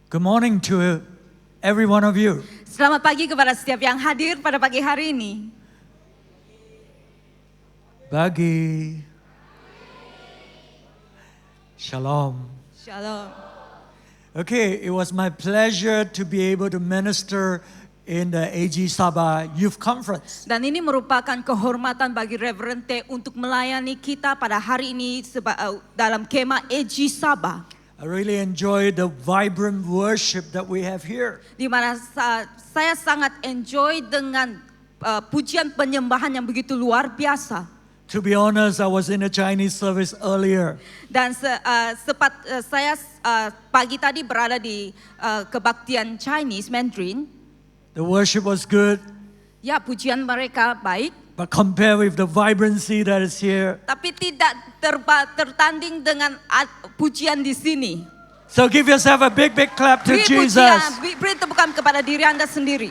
Good morning to every one of you. Selamat pagi kepada setiap yang hadir pada pagi hari ini. Pagi. Shalom. Shalom. Okay, it was my pleasure to be able to minister in the AG Sabah Youth Conference. Dan ini merupakan kehormatan bagi Reverend T untuk melayani kita pada hari ini dalam kemah AG Sabah. I really enjoy the vibrant worship that we have here. Di mana saya sangat enjoy dengan pujian penyembahan yang begitu luar biasa. To be honest, I was in a Chinese service earlier. Dan saya pagi tadi berada di kebaktian Chinese Mandarin. The worship was good, Ya, pujian mereka baik. but compared with the vibrancy that is here. Tapi tidak tertanding dengan pujian di sini. So give yourself a big clap to Beri Jesus. pujian, beri tepukan kepada diri Anda sendiri.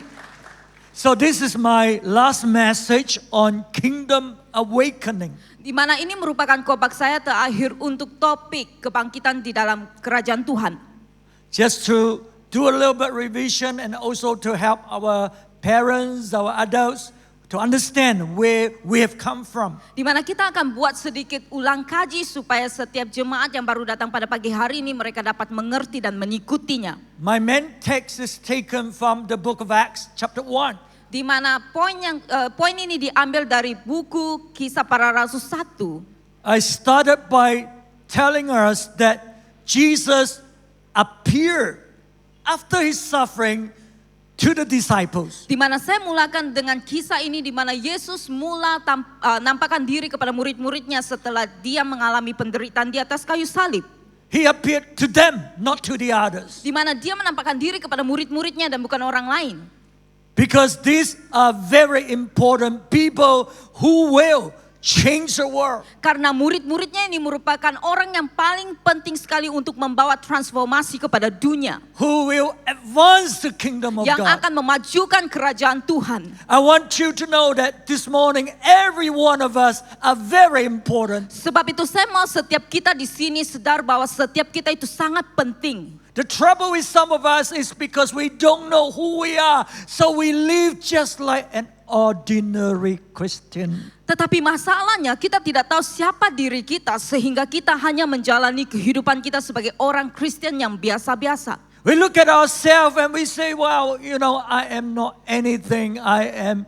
So this is my last message on kingdom awakening. Di mana ini merupakan khotbah saya terakhir untuk topik kebangkitan di dalam kerajaan Tuhan. Just to do a little bit revision and also to help our parents, our adults to understand where we have come from. Di mana kita akan buat sedikit ulang kaji supaya setiap jemaat yang baru datang pada pagi hari ini mereka dapat mengerti dan mengikutinya. My main text is taken from the book of Acts chapter 1. Di mana poin ini diambil dari buku Kisah Para Rasul 1. I started by telling us that Jesus appeared after his suffering to the disciples. Di mana saya mulakan dengan kisah ini di mana Yesus nampakkan diri kepada murid-muridnya setelah dia mengalami penderitaan di atas kayu salib. He appeared to them, not to the others. Di mana dia menampakkan diri kepada murid-muridnya dan bukan orang lain. Because these are very important people who will change the world. Karena murid-muridnya ini merupakan orang yang paling penting sekali untuk membawa transformasi kepada dunia. Who will advance the kingdom of Yang God. akan memajukan kerajaan Tuhan. I want you to know that this morning every one of us are very important. Sebab itu saya mau setiap kita di sini sadar bahwa setiap kita itu sangat penting. The trouble with some of us is because we don't know who we are. So we live just like an ordinary Christian. Tetapi masalahnya kita tidak tahu siapa diri kita sehingga kita hanya menjalani kehidupan kita sebagai orang Kristen yang biasa-biasa. We look at ourselves and we say, wow, I am not anything. I am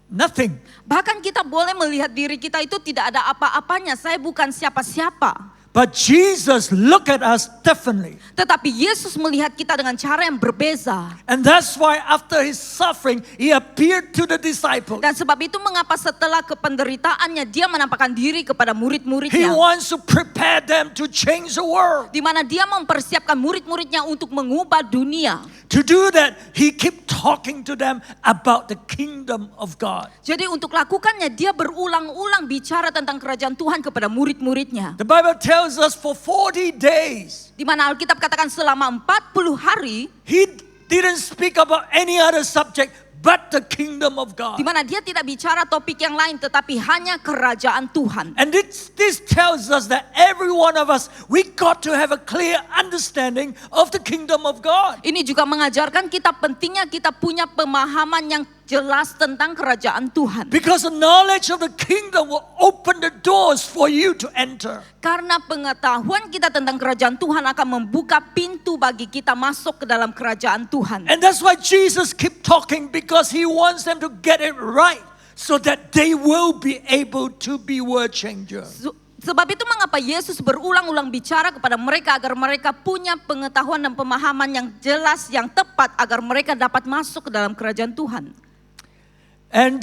nothing. Bahkan kita boleh melihat diri kita itu tidak ada apa-apanya. Saya bukan siapa-siapa. But Jesus look at us differently. Tetapi Yesus melihat kita dengan cara yang berbeza. And that's why after his suffering, he appeared to the disciples. Dan sebab itu mengapa setelah kependeritaannya dia menampakkan diri kepada He murid-muridnya. wants to prepare them to change the world. Di mana dia mempersiapkan murid-muridnya untuk mengubah dunia. To do that, he keep talking to them about the kingdom of God. Jadi untuk lakukannya dia berulang-ulang bicara tentang kerajaan Tuhan kepada murid-muridnya. The Bible tells us for 40 days, Di mana Alkitab katakan selama 40 hari. he didn't speak about any other subject but the kingdom of God. Di mana dia tidak bicara topik yang lain tetapi hanya kerajaan Tuhan. And this tells us that every one of us, we got to have a clear understanding of the kingdom of God. Ini juga mengajarkan kita pentingnya kita punya pemahaman yang jelas tentang kerajaan Tuhan. Because the knowledge of the kingdom will open the doors for you to enter. Karena pengetahuan kita tentang kerajaan Tuhan akan membuka pintu bagi kita masuk ke dalam kerajaan Tuhan. And that's why Jesus keep talking, because he wants them to get it right so that they will be able to be world changers. Sebab itu mengapa Yesus berulang-ulang bicara kepada mereka agar mereka punya pengetahuan dan pemahaman yang jelas, yang tepat agar mereka dapat masuk ke dalam kerajaan Tuhan. And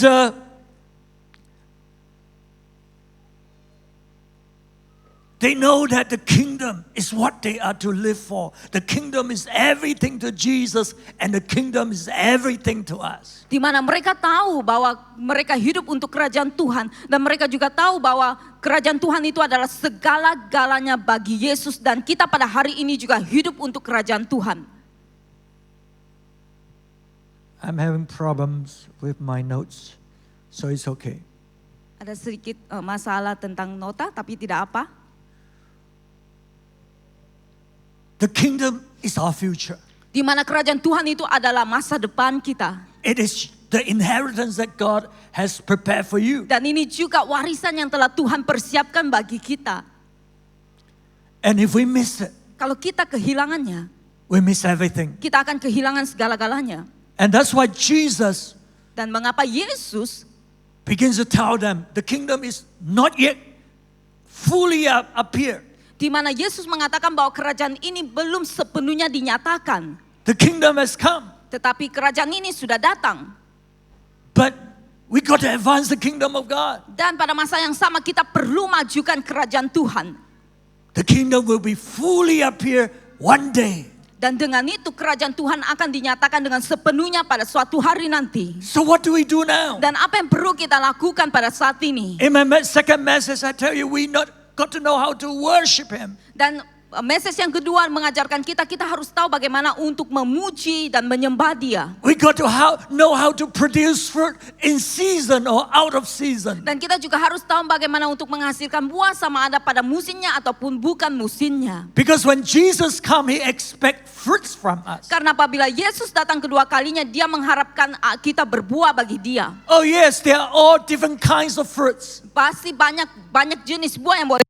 they know that the kingdom is what they are to live for. The kingdom is everything to Jesus, and the kingdom is everything to us. Di mana mereka tahu bahwa mereka hidup untuk kerajaan Tuhan. Dan mereka juga tahu bahwa kerajaan Tuhan itu adalah segala-galanya bagi Yesus. Dan kita pada hari ini juga hidup untuk kerajaan Tuhan. I'm having problems with my notes, so it's okay. Ada sedikit masalah tentang nota, tapi tidak apa. The kingdom is our future. Di mana kerajaan Tuhan itu adalah masa depan kita. It is the inheritance that God has prepared for you. Dan ini juga warisan yang telah Tuhan persiapkan bagi kita. And if we miss it, Kalau kita kehilangannya, we miss everything. kita akan kehilangan segala-galanya. And that's why Jesus Dan mengapa Yesus begins to tell them the kingdom is not yet fully appeared. di mana Yesus mengatakan bahwa kerajaan ini belum sepenuhnya dinyatakan, The kingdom has come, tetapi kerajaan ini sudah datang. but we got to advance the kingdom of God. Dan pada masa yang sama kita perlu majukan kerajaan Tuhan. The kingdom will be fully appear one day. Dan dengan itu kerajaan Tuhan akan dinyatakan dengan sepenuhnya pada suatu hari nanti. So what do we do now? Dan apa yang perlu kita lakukan pada saat ini? In my second message, I tell you, we not got to know how to worship Him. Dan message yang kedua mengajarkan kita harus tahu bagaimana untuk memuji dan menyembah Dia. We got to know how to produce fruit in season or out of season. Dan kita juga harus tahu bagaimana untuk menghasilkan buah sama ada pada musimnya ataupun bukan musimnya. Because when Jesus come, He expect fruits from us. Karena apabila Yesus datang kedua kalinya, Dia mengharapkan kita berbuah bagi Dia. Oh yes, there are all different kinds of fruits. Pasti banyak jenis buah yang boleh.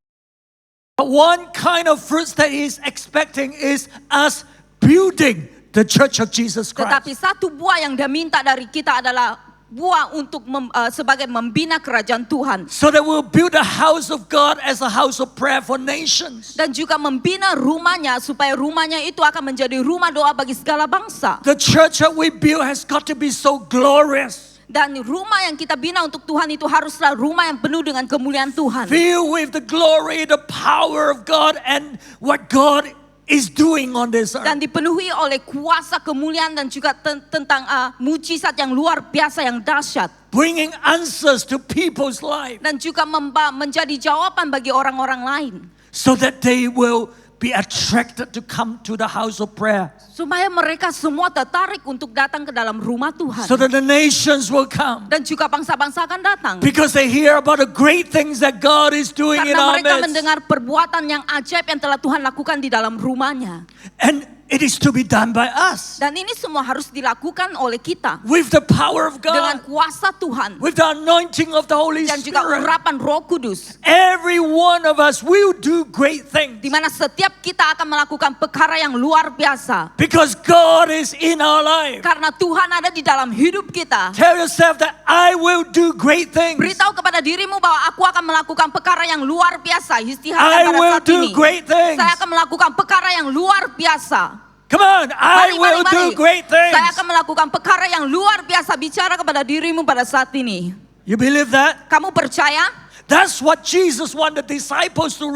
But one kind of fruits that He is expecting is us building the church of Jesus Tetapi Christ. satu buah yang Dia minta dari kita adalah buah untuk sebagai membina kerajaan Tuhan. So that we'll build a house of God as a house of prayer for nations. Dan juga membina rumahnya supaya rumahnya itu akan menjadi rumah doa bagi segala bangsa. The church that we build has got to be so glorious. Dan rumah yang kita bina untuk Tuhan itu haruslah rumah yang penuh dengan kemuliaan Tuhan. Filled with the glory, the power of God and what God is doing on this earth. Dan dipenuhi oleh kuasa kemuliaan dan juga tentang mujizat yang luar biasa yang dahsyat. Bringing answers to people's life. Dan juga menjadi jawaban bagi orang-orang lain. So that they will be attracted to come to the house of prayer. Supaya mereka semua tertarik untuk datang ke dalam rumah Tuhan. So that the nations will come. Dan juga bangsa-bangsa akan datang. Because they hear about the great things that God is doing in Karena our mereka midst. mendengar perbuatan yang ajaib yang telah Tuhan lakukan di dalam rumahnya. And it is to be done by us. Dan ini semua harus dilakukan oleh kita. With the power of Dengan God. kuasa Tuhan. With the anointing of the Holy Dan juga Spirit. urapan Roh Kudus. Every one of us will do great things. Di mana setiap kita akan melakukan perkara yang luar biasa. Because God is in our life. Karena Tuhan ada di dalam hidup kita. Tell yourself that I will do great things. Beritahu kepada dirimu bahwa aku akan melakukan perkara yang luar biasa. I Istiharkan pada will saat do ini. great things. Saya akan melakukan perkara yang luar biasa. Come on, I will do great things. Saya akan melakukan perkara yang luar biasa. Bicara kepada dirimu pada saat ini. You believe that? Kamu percaya? That's what Jesus wanted the disciples to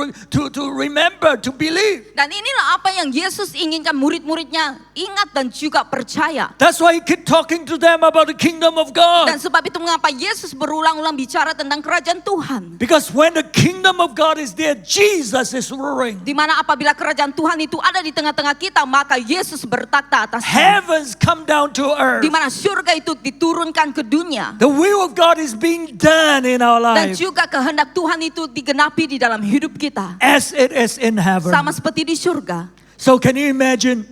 remember, to believe. Dan inilah apa yang Yesus inginkan murid-muridnya ingat dan juga percaya. That's why He kept talking to them about the kingdom of God. Dan sebab itu mengapa Yesus berulang-ulang bicara tentang kerajaan Tuhan. Because when the kingdom of God is there, Jesus is ruling. Di mana apabila kerajaan Tuhan itu ada di tengah-tengah kita, maka Yesus bertakhta atasnya. Heavens come down to earth. Di mana surga itu diturunkan ke dunia. The will of God is being done in our Dan life juga kehendak Tuhan itu digenapi di dalam hidup kita. as it is in heaven. Sama seperti di surga. So can you imagine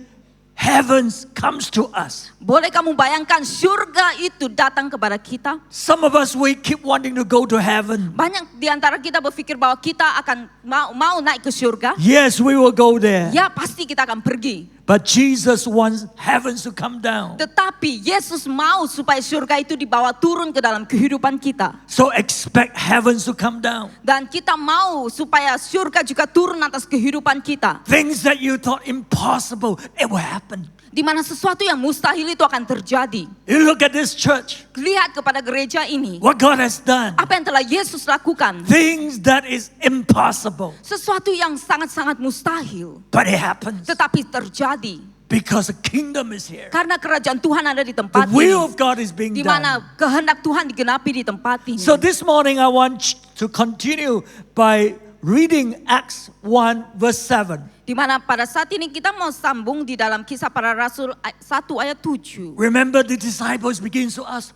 heavens comes to us? Boleh kamu bayangkan surga itu datang kepada kita? Some of us, we keep wanting to go to heaven. Banyak di antara kita berpikir bahwa kita akan mau naik ke surga. Yes, we will go there. Ya pasti kita akan pergi. But Jesus wants heavens to come down. Tetapi Yesus mau supaya surga itu dibawa turun ke dalam kehidupan kita. So expect heavens to come down. Dan kita mau supaya surga juga turun atas kehidupan kita. Things that you thought impossible, it will happen. Di mana sesuatu yang mustahil itu akan terjadi. You look at this church, Lihat kepada gereja ini. what God has done. Apa yang telah Yesus lakukan. Things that is impossible, Sesuatu yang sangat-sangat mustahil. but it happens Tetapi terjadi. because the kingdom is here. Karena kerajaan Tuhan ada di The tempat will ini. of God is being Di done. mana kehendak Tuhan digenapi di tempat ini. So this morning I want to continue by reading Acts 1 verse 7. Di mana pada saat ini kita mau sambung di dalam Kisah Para Rasul 1 ayat 7. Remember the disciples begin to ask,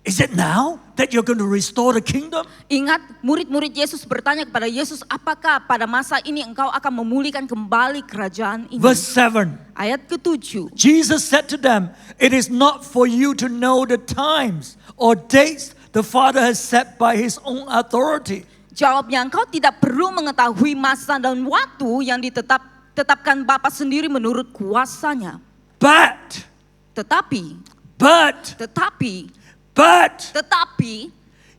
Is it now that you're going to restore the kingdom? Ingat, murid-murid Yesus bertanya kepada Yesus, apakah pada masa ini engkau akan memulihkan kembali kerajaan ini? Verse 7. Ayat ke-7. Jesus said to them, "It is not for you to know the times or dates the Father has set by his own authority." Jawabnya, engkau tidak perlu mengetahui masa dan waktu yang ditetapkan Bapa sendiri menurut kuasanya. But Tetapi,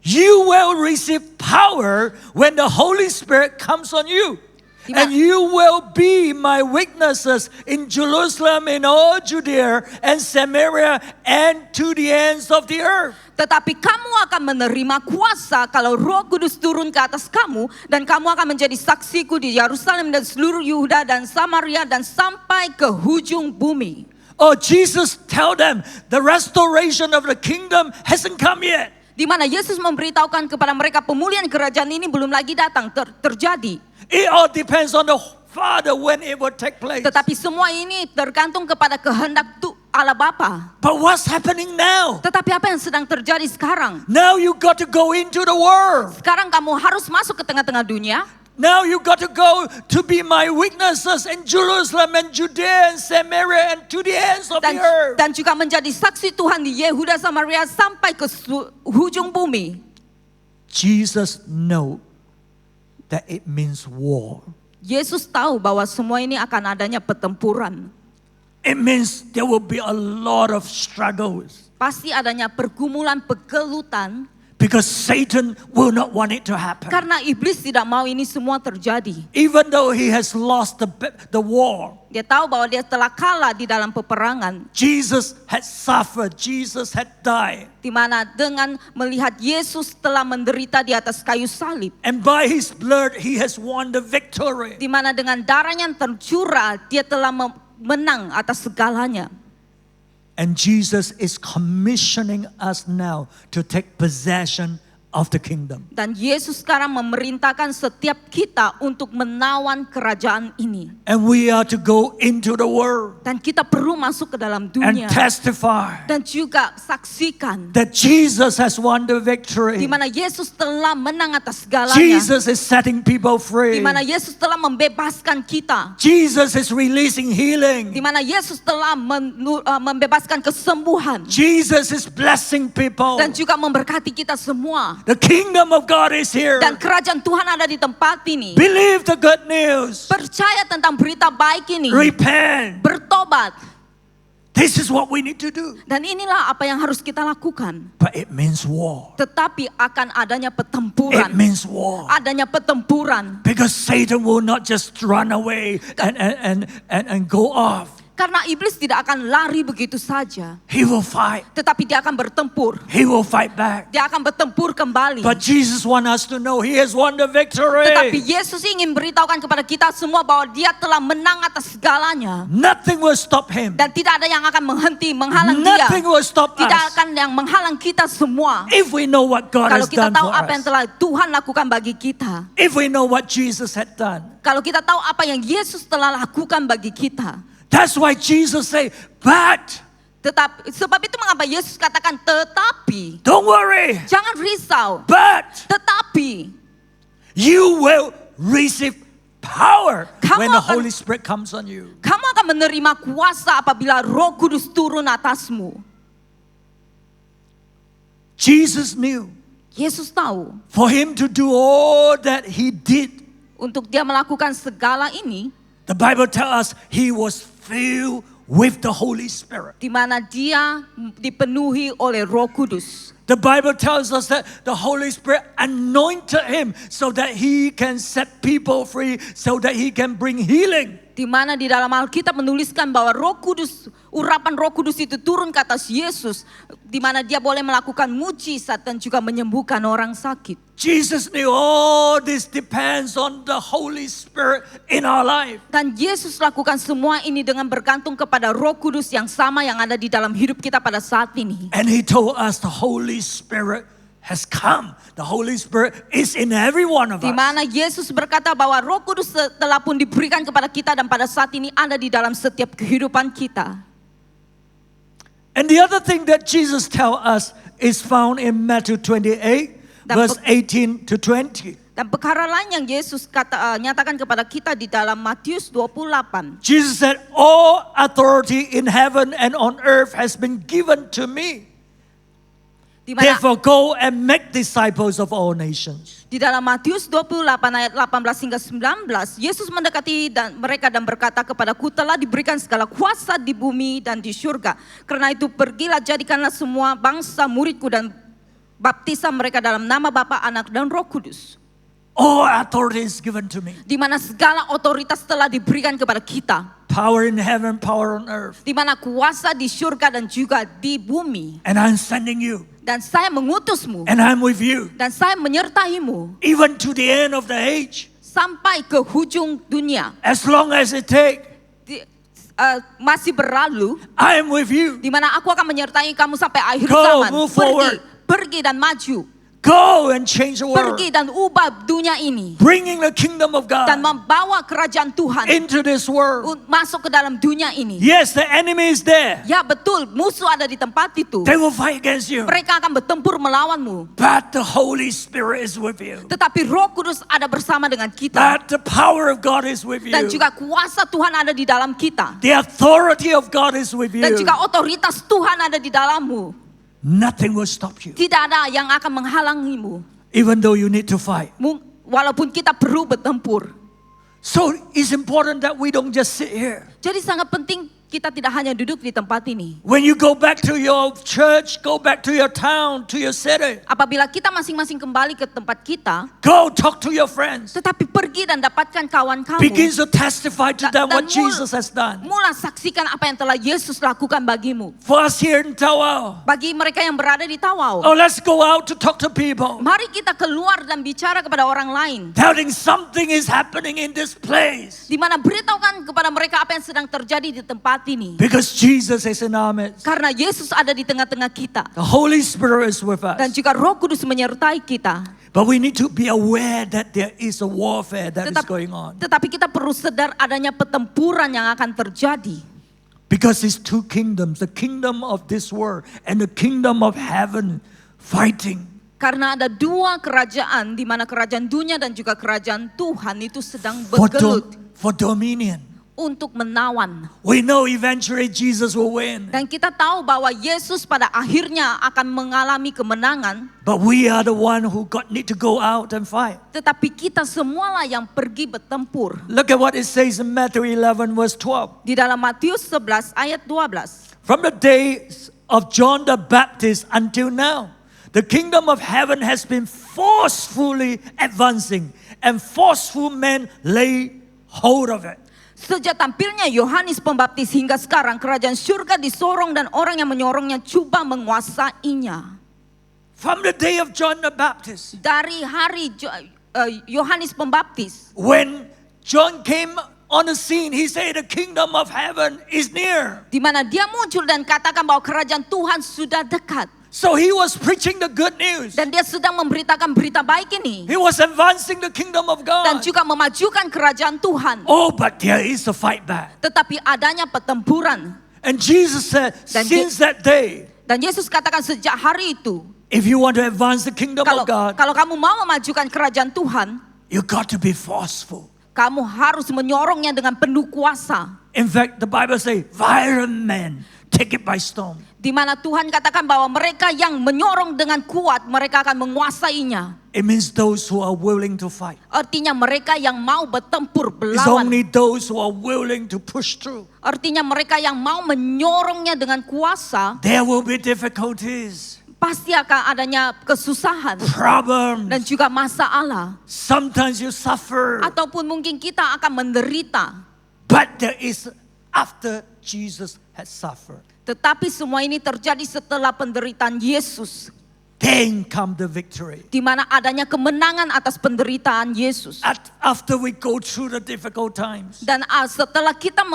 you will receive power when the Holy Spirit comes on you. And you will be my witnesses in Jerusalem, in all Judea and Samaria, and to the ends of the earth. tetapi kamu akan menerima kuasa kalau Roh Kudus turun ke atas kamu, dan kamu akan menjadi saksiku di Yerusalem dan seluruh Yehuda dan Samaria dan sampai ke hujung bumi. Oh, Jesus tell them the restoration of the kingdom hasn't come yet. Di mana Yesus memberitahukan kepada mereka pemulihan kerajaan ini belum lagi datang terjadi. It all depends on the Father when it will take place. Tetapi semua ini tergantung kepada kehendak Allah Bapa. But what's happening now? Tetapi apa yang sedang terjadi sekarang? Now you got to go into the world. Sekarang kamu harus masuk ke tengah-tengah dunia. Now you got to go to be my witnesses in Jerusalem and Judea and Samaria and to the ends of the earth. Dan juga menjadi saksi Tuhan di Yehuda Samaria sampai ke hujung bumi. Jesus know that it means war. Yesus tahu bahwa semua ini akan adanya pertempuran. It means there will be a lot of struggles. Pasti adanya pergumulan, pegelutan. Because Satan will not want it to happen. Karena iblis tidak mau ini semua terjadi. Even though he has lost the war. Dia tahu bahwa dia telah kalah di dalam peperangan. Jesus had suffered, Jesus had died. Di mana dengan melihat Yesus telah menderita di atas kayu salib. And by his blood he has won the victory. Di mana dengan darahnya yang tercurah, dia telah menang atas segalanya. And Jesus is commissioning us now to take possession of the kingdom. Dan Yesus sekarang memerintahkan setiap kita untuk menawan kerajaan ini. And we are to go into the world. Dan kita perlu masuk ke dalam dunia. And testify. Dan juga saksikan. That Jesus has won the victory. Di mana Yesus telah menang atas segalanya. Jesus is setting people free. Di mana Yesus telah membebaskan kita. Jesus is releasing healing. Di mana Yesus telah membebaskan kesembuhan. Jesus is blessing people. Dan juga memberkati kita semua. The kingdom of God is here. Dan kerajaan Tuhan ada di tempat ini. Believe the good news. Percaya tentang berita baik ini. Repent. Bertobat. This is what we need to do. Dan inilah apa yang harus kita lakukan. But it means war. Tetapi akan adanya pertempuran. It means war. Adanya pertempuran. Because Satan will not just run away and go off. Karena iblis tidak akan lari begitu saja. He will fight. Tetapi dia akan bertempur. He will fight back. Dia akan bertempur kembali. But Jesus wants us to know He has won the victory. Tetapi Yesus ingin beritahukan kepada kita semua bahwa Dia telah menang atas segalanya. Nothing will stop Him. Dan tidak ada yang akan menghalang Dia. Nothing will stop tidak us. akan yang menghalang kita semua. If we know what God Kalau has kita done tahu for apa yang us. telah Tuhan lakukan bagi kita. If we know what Jesus had done. Kalau kita tahu apa yang Yesus telah lakukan bagi kita. That's why Jesus say, but. Sebab itu mengapa Yesus katakan tetapi. Don't worry. Jangan risau. But. Tetapi. You will receive power when the akan, Holy Spirit comes on you. Kamu akan menerima kuasa apabila Roh Kudus turun atasmu. Jesus knew. Yesus tahu. For Him to do all that He did. Untuk Dia melakukan segala ini. The Bible tells us He was filled with the Holy Spirit. Di mana Dia dipenuhi oleh Roh Kudus. The Bible tells us that the Holy Spirit anointed Him so that He can set people free, so that He can bring healing. Di mana di dalam Alkitab menuliskan bahwa Roh Kudus, urapan Roh Kudus itu turun ke atas Yesus, di mana Dia boleh melakukan mujizat dan juga menyembuhkan orang sakit. Jesus knew all this depends on the Holy Spirit in our life. Dan Yesus lakukan semua ini dengan bergantung kepada Roh Kudus yang sama yang ada di dalam hidup kita pada saat ini. And He told us the Holy Spirit has come. The Holy Spirit is in every one of us. Di mana Yesus berkata bahwa Roh Kudus telah pun diberikan kepada kita dan pada saat ini ada di dalam setiap kehidupan kita. And the other thing that Jesus tell us is found in Matthew 28, verse 18 to 20. Dan perkara lain yang Yesus nyatakan kepada kita di dalam Matius 28. Jesus said, all authority in heaven and on earth has been given to me. Di mana Therefore go and make disciples of all nations. di dalam Matius 28 ayat 18 hingga 19, Yesus mendekati mereka dan berkata kepadaku telah diberikan segala kuasa di bumi dan di surga. Karena itu pergilah jadikanlah semua bangsa muridku dan baptislah mereka dalam nama Bapa, Anak dan Roh Kudus. All authority is given to me. Di mana segala otoritas telah diberikan kepada kita. Power in heaven, power on earth. Di mana kuasa di surga dan juga di bumi. And I'm sending you. Dan saya mengutusmu. And I'm with you. Dan saya menyertaimu. Even to the end of the age. Sampai ke hujung dunia. As long as it takes. Masih berlalu. I am with you. Di mana aku akan menyertai kamu sampai akhir Go, zaman. move forward. Pergi dan maju. Go and change the world. Pergi dan ubah dunia ini. Bringing the kingdom of Dan God membawa kerajaan Tuhan into this world. masuk ke dalam dunia ini. Yes, the enemy is there. Ya betul, musuh ada di tempat itu. They will fight against you. Mereka akan bertempur melawanmu. But the Holy Spirit is with you. Tetapi Roh Kudus ada bersama dengan kita. But the power of God is with Dan you. juga kuasa Tuhan ada di dalam kita. The authority of God is with Dan you. juga otoritas Tuhan ada di dalammu. Nothing will stop you. Tidak ada yang akan menghalangimu. Even though you need to fight. Walaupun kita perlu bertempur. So it's important that we don't just sit here. Jadi sangat penting kita tidak hanya duduk di tempat ini. When you go back to your church, go back to your town, to your city. Apabila kita masing-masing kembali ke tempat kita, Go talk to your friends. tetapi pergi dan dapatkan kawan kamu. Begin to testify to them what Jesus has done. Mula saksikan apa yang telah Yesus lakukan bagimu. For us here in Tawau. Bagi mereka yang berada di Tawau. Oh, let's go out to talk to people. Mari kita keluar dan bicara kepada orang lain. Telling something is happening in this place. Di mana beritahukan kepada mereka apa yang sedang terjadi di tempat ini. Because Jesus is in our midst. Karena Yesus ada di tengah-tengah kita. The Holy Spirit is with Dan us. juga Roh Kudus menyertai kita. But we need to be aware that there is a warfare that is going on. Tetapi kita perlu sadar adanya pertempuran yang akan terjadi. Because these two kingdoms, the kingdom of this world and the kingdom of heaven, fighting. Karena ada dua kerajaan, di mana kerajaan dunia dan juga kerajaan Tuhan itu sedang For, bergelut for dominion. untuk menawan. We know eventually Jesus will win. Dan kita tahu bahwa Yesus pada akhirnya akan mengalami kemenangan. But we are the one who need to go out and fight. Tetapi kita semualah yang pergi bertempur. Look at what it says in Matthew 11 verse 12. Di dalam Matius 11 ayat 12. From the days of John the Baptist until now, the kingdom of heaven has been forcefully advancing, and forceful men lay hold of it. Sejak tampilnya Yohanes Pembaptis hingga sekarang, kerajaan surga disorong dan orang yang menyorongnya coba menguasainya. From the day of John the Baptist, Dari hari Yohanes Pembaptis, when John came on the scene, he said the kingdom of heaven is near. di mana dia muncul dan katakan bahwa kerajaan Tuhan sudah dekat. So he was preaching the good news. Dan dia sedang memberitakan berita baik ini. He was advancing the kingdom of Dan God. juga memajukan kerajaan Tuhan. Oh, but there is a fight back. Tetapi adanya pertempuran. And Jesus said, Dan since that day, Dan Yesus katakan sejak hari itu, if you want to advance the kingdom of God, kalau kamu mau memajukan kerajaan Tuhan, you got to be forceful. kamu harus menyorongnya dengan penuh kuasa. In fact, the Bible says, violent men take it by storm. Di mana Tuhan katakan bahwa mereka yang menyorong dengan kuat, mereka akan menguasainya. It means those who are willing to fight. Artinya mereka yang mau bertempur, It's berlawan. only those who are willing to push through. Artinya mereka yang mau menyorongnya dengan kuasa, There will be difficulties, pasti akan adanya kesusahan dan problems. juga masalah. Sometimes you suffer. Ataupun mungkin kita akan menderita. But there is after Jesus has suffered. Tetapi semua ini terjadi setelah penderitaan Yesus. Then come the victory. Di mana adanya kemenangan atas penderitaan Yesus. After we go through the difficult times. Dan setelah kita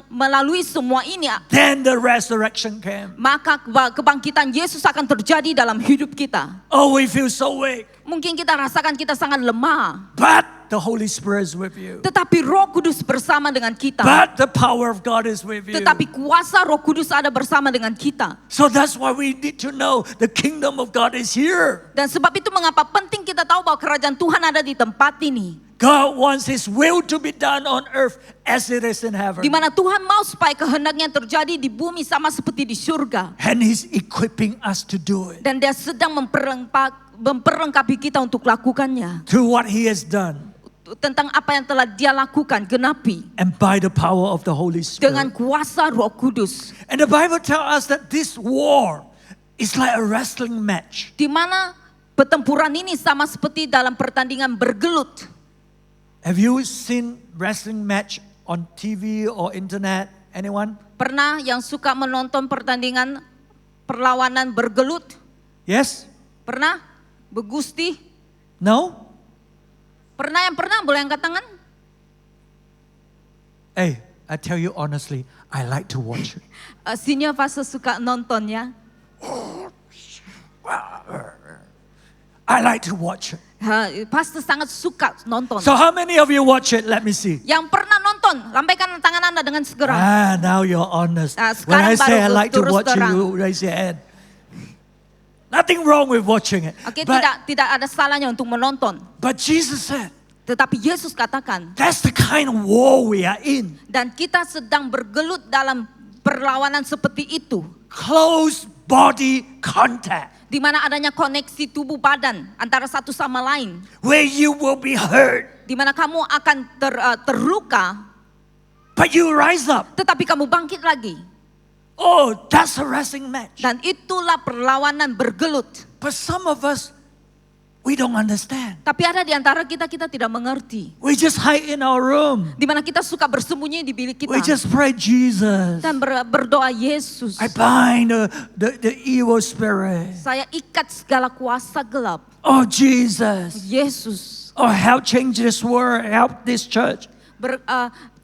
melalui semua ini, Then the resurrection came. maka kebangkitan Yesus akan terjadi dalam hidup kita. Oh, we feel so weak. Mungkin kita rasakan kita sangat lemah. But the Holy Spirit is with you. Tetapi Roh Kudus bersama dengan kita. But the power of God is with you. Tetapi kuasa Roh Kudus ada bersama dengan kita. So that's why we need to know the kingdom of God is here. Dan sebab itu mengapa penting kita tahu bahwa kerajaan Tuhan ada di tempat ini. God wants His will to be done on earth as it is in heaven. Di mana Tuhan mau supaya kehendaknya terjadi di bumi sama seperti di surga. And He's equipping us to do it Dan Dia sedang memperlengkapi kita untuk lakukannya. through what He has done Tentang apa yang telah Dia lakukan, genapi. and by the power of the Holy Dengan Spirit. kuasa Roh Kudus. And the Bible tells us that this war is like a wrestling match. Di mana pertempuran ini sama seperti dalam pertandingan bergelut. Have you seen wrestling match on TV or internet? Anyone? Pernah yang suka menonton pertandingan perlawanan bergelut? Yes? Pernah? Begusti? No? Pernah yang pernah? Boleh angkat tangan? Hey, I tell you honestly, I like to watch it. Senior pastor suka nontonnya. I like to watch it. Pastor sangat suka nonton. So how many of you watch it? Let me see. Yang pernah nonton, lambaikan tangan Anda dengan segera. Now you're honest. When Sekarang I say I baru like to terus watch it, terang. you raise your hand. Nothing wrong with watching it. Oke, But, tidak ada salahnya untuk menonton. but Jesus said, Tetapi Yesus katakan, that's the kind of war we are in. dan kita sedang bergelut dalam perlawanan seperti itu. Close body contact. Di mana adanya koneksi tubuh badan antara satu sama lain. Where you will be hurt, Di mana kamu akan terluka, but you rise up. tetapi kamu bangkit lagi. Oh, that's a wrestling match. Dan itulah perlawanan bergelut. But some of us, we don't understand. Tapi ada di antara kita tidak mengerti. We just hide in our room. Di mana kita suka bersembunyi di bilik kita. We just pray, Jesus, Dan berdoa, Yesus, I bind the evil spirit. saya ikat segala kuasa gelap. Oh, Jesus. Yesus, Oh, help change this world. Help this church.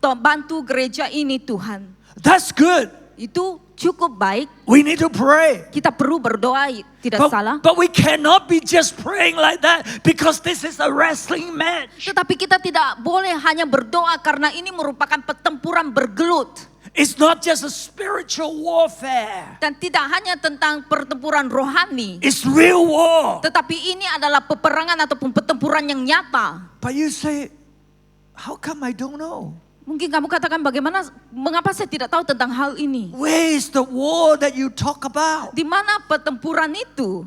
bantu gereja ini Tuhan. That's good. Itu cukup baik. We need to pray. Kita perlu berdoa, tidak salah. But we cannot be just praying like that because this is a wrestling match. Tetapi kita tidak boleh hanya berdoa karena ini merupakan pertempuran bergelut. It's not just a spiritual warfare. Dan tidak hanya tentang pertempuran rohani. It's real war. Tetapi ini adalah peperangan ataupun pertempuran yang nyata. But you say, how come I don't know? Mungkin kamu katakan mengapa saya tidak tahu tentang hal ini? Where is the war that you talk about? Di mana pertempuran itu?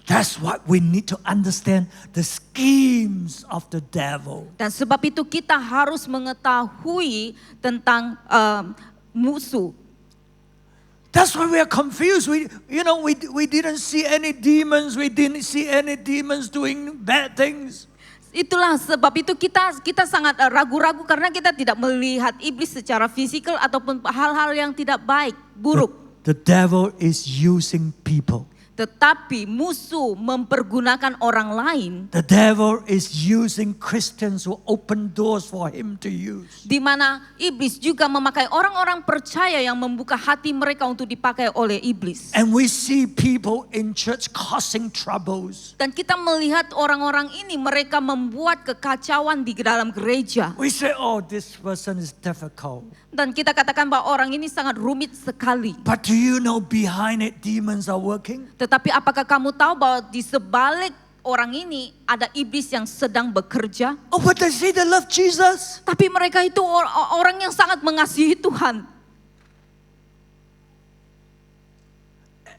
That's what we need to understand, the schemes of the devil. Dan sebab itu kita harus mengetahui tentang musuh. That's why we are confused. We didn't see any demons. We didn't see any demons doing bad things. Itulah sebab itu kita sangat ragu-ragu karena kita tidak melihat iblis secara fisikal ataupun hal-hal yang tidak baik, buruk. The devil is using people. Tetapi musuh mempergunakan orang lain. The devil is using Christians who open doors for him to use. Di mana iblis juga memakai orang-orang percaya yang membuka hati mereka untuk dipakai oleh iblis. And we see people in church causing troubles. Dan kita melihat orang-orang ini mereka membuat kekacauan di dalam gereja. We say, oh, this person is difficult. Dan kita katakan bahwa orang ini sangat rumit sekali. But do you know behind it demons are working? Tetapi apakah kamu tahu bahwa di sebalik orang ini ada iblis yang sedang bekerja? Oh, but they say they love Jesus. Tapi mereka itu orang yang sangat mengasihi Tuhan.